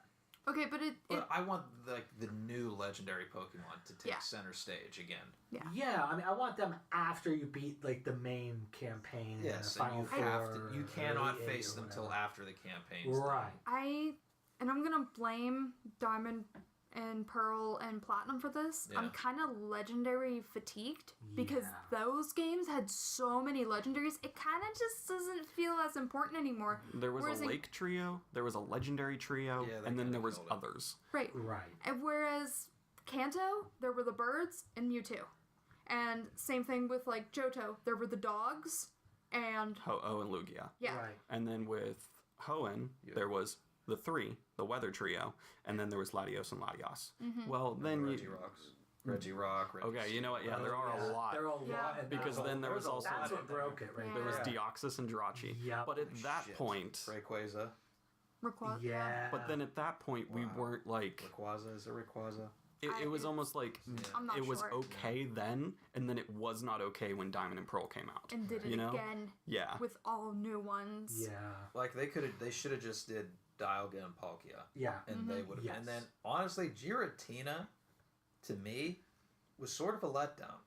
Okay, but it But I want like the new legendary Pokemon to take Yeah. center stage again. yeah. Yeah, I mean, I want them after you beat like the main campaign. Yes, and and the you Final have Four to. You or cannot Elite face Eight or them till whatever. after the campaign's done. Right. I'm gonna blame Diamond and Pearl and Platinum for this. Yeah. I'm kind of legendary fatigued because Yeah. those games had so many legendaries. It kind of just doesn't feel as important anymore. There was Whereas a lake trio, there was a legendary trio, Yeah, they and then kinda there was killed it. others. Right. Right. And whereas Kanto, there were the birds and Mewtwo. And same thing with like Johto, there were the dogs and Ho-Oh and Lugia. yeah. Right. And then with Hoenn, Yeah. there was the three, the weather trio, and then there was Latios and Latios. Mm-hmm. Well, then Reggie you... Rocks. Reggie Rock. Reggie Okay, you know what? Yeah, there are Yeah, a lot. There are a Yeah. lot. and Because that's then there what- was also- That's what broke it, right? Yeah. There was there. Deoxys and Jirachi. Yep. But at that Shit. point... Rayquaza. Rayquaza. Yeah. But then at that point, we Wow. weren't like... Rayquaza is a Rayquaza. It was almost like I'm not it was sure. okay then, and then it was not okay when Diamond and Pearl came out. And did it you know? again Yeah. with all new ones. Yeah. Like they should have just did Dialga and Palkia. Yeah. And they would have. Yes. And then honestly, Giratina, to me, was sort of a letdown.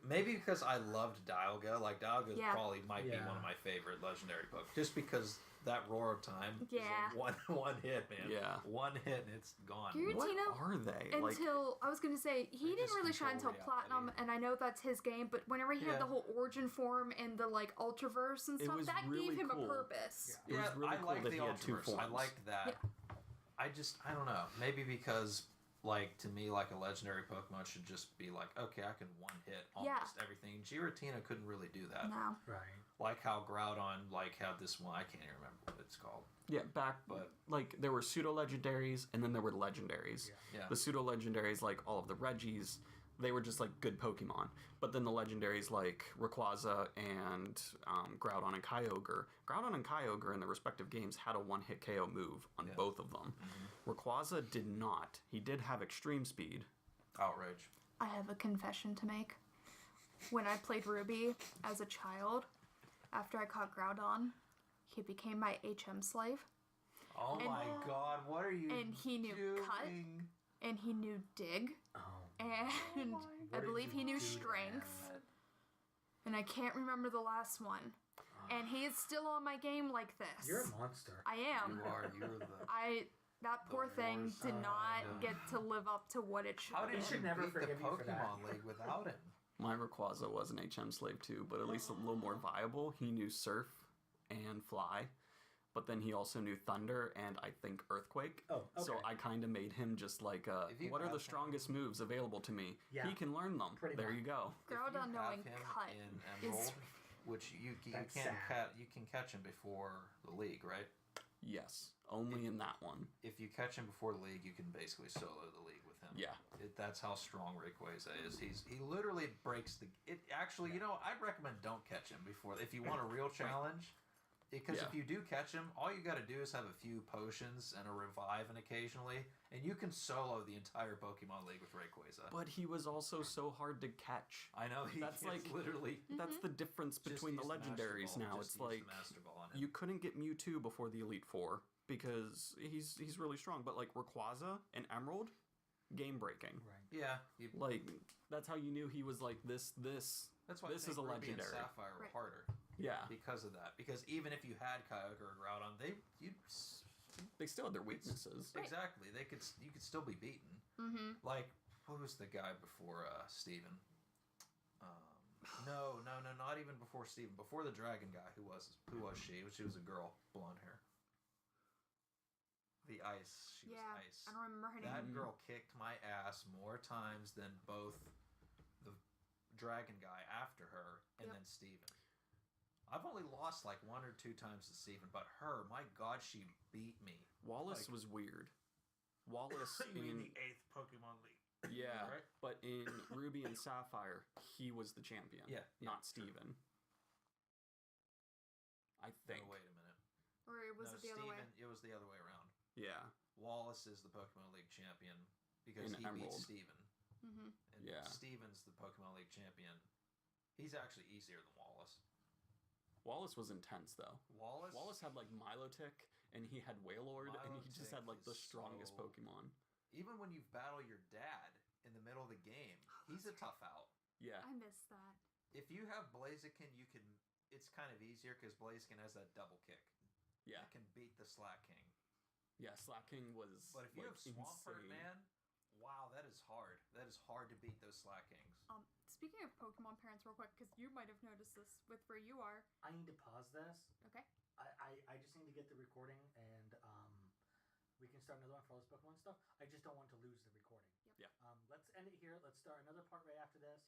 Maybe because I loved Dialga. Like Dialga Yeah. probably might be Yeah. one of my favorite legendary Pokemon. Just because that Roar of Time Yeah. is a one hit, man. Yeah. One hit and it's gone. Giratina- What are they? Until I was gonna say he didn't just really shine until control Platinum, reality. and I know that's his game. But whenever he Yeah. had the whole origin form and the like Ultraverse and It stuff, was that really gave him cool. a purpose. It was really I cool liked that the he had two Ultraverse. I forms. liked that. I don't know. Maybe because, like, to me, like, a legendary Pokemon should just be like, okay, I can one hit almost everything. Giratina couldn't really do that. No. Right. Like how Groudon, like, had this one, I can't even remember what it's called. Yeah, back But- like there were pseudo legendaries and then there were legendaries. Yeah. The pseudo legendaries, like all of the Reggies, they were just like good Pokemon. But then the legendaries like Rayquaza and Groudon and Kyogre. Groudon and Kyogre in the respective games had a one-hit KO move on Yeah. both of them. Rayquaza did not. He did have extreme speed. Outrage. I have a confession to make. When I played Ruby as a child, after I caught Groudon, he became my HM slave, Oh And- my god, what are you and he knew cut. doing? and he knew dig, Oh. and I believe he knew strength, and I can't remember the last one. And he is still on my game like this. You're a monster. I am. You are, you're the... That poor thing worst. did not get to live up to what it should How have did been. should you never beat the forgive you for that. Pokemon League without him? My Rayquaza was an HM slave too, but at least a little more viable. He knew Surf and Fly, but then he also knew Thunder and I think Earthquake. Oh, okay. So I kind of made him just like, If you what are have the him- strongest moves available to me? Yeah. He can learn them. Pretty There much. you go. Groudon knowing him cut in is Emerald, which you That's can't sad. you can catch him before the league, right? Yes, only in that one. If you catch him before the league, you can basically solo the league with him. Yeah. That's how strong Rayquaza is. He literally breaks the. It actually, you know, I'd recommend don't catch him before if you want a real challenge. Because Yeah. if you do catch him, all you got to do is have a few potions and a revive, and occasionally, and you can solo the entire Pokemon League with Rayquaza. But he was also so hard to catch. I know That's like- literally. That's the difference Just between the use Master legendaries Ball, now. just It's use the like Master Ball on him. you couldn't get Mewtwo before the Elite Four because he's really strong. But like Rayquaza and Emerald, game breaking. Right. Yeah. Like that's how you knew he was like this. That's why this I is think a Ruby and legendary. Sapphire were Right. harder. Yeah, Because of that. Because even if you had Kyogre or Groudon, they still had their weaknesses. Right. exactly you could still be beaten. Mm-hmm. Like who was the guy before Steven? No, not even before Steven. Before the dragon guy. Who was she? She was a girl, blonde hair. The ice. She was ice. I don't remember her That name. girl kicked my ass more times than both the dragon guy after her and Yep. then Steven. I've only lost like 1 or 2 times to Steven, but her, my God, she beat me. Wallace Like- was weird. Wallace You mean in the 8th Pokemon League? yeah, Right. but in Ruby and Sapphire, he was the champion. Yeah, not true. Steven. I think. No, wait a minute. Or was No, it the other way? Steven, it was the other way around. Yeah. Wallace is the Pokemon League champion because In he Emerald. beats Steven. Mm-hmm. And Yeah. Steven's the Pokemon League champion. He's actually easier than Wallace. Wallace was intense though. Wallace had like Milotic, and he had Wailord, and he just Milotic had like the is strongest so- Pokemon. Even when you battle your dad in the middle of the game, he's a tough out. Yeah. I missed that. If you have Blaziken, you can. It's kind of easier because Blaziken has that double kick. Yeah. It can beat the Slack King. Yeah, Slaking was But if you like, have Swampert, insane. man, wow, that is hard. That is hard to beat those Slack Kings. Speaking of Pokemon parents, real quick, because you might have noticed this with where you are. I need to pause this. Okay. I just need to get the recording and we can start another one for all this Pokemon stuff. I just don't want to lose the recording. Yep. Yeah. Let's end it here. Let's start another part right after this.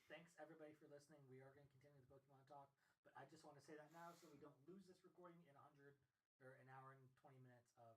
Thanks everybody for listening. We are going to continue the Pokemon talk, but I just want to say that now so we don't lose this recording in 100 or an hour and 20 minutes of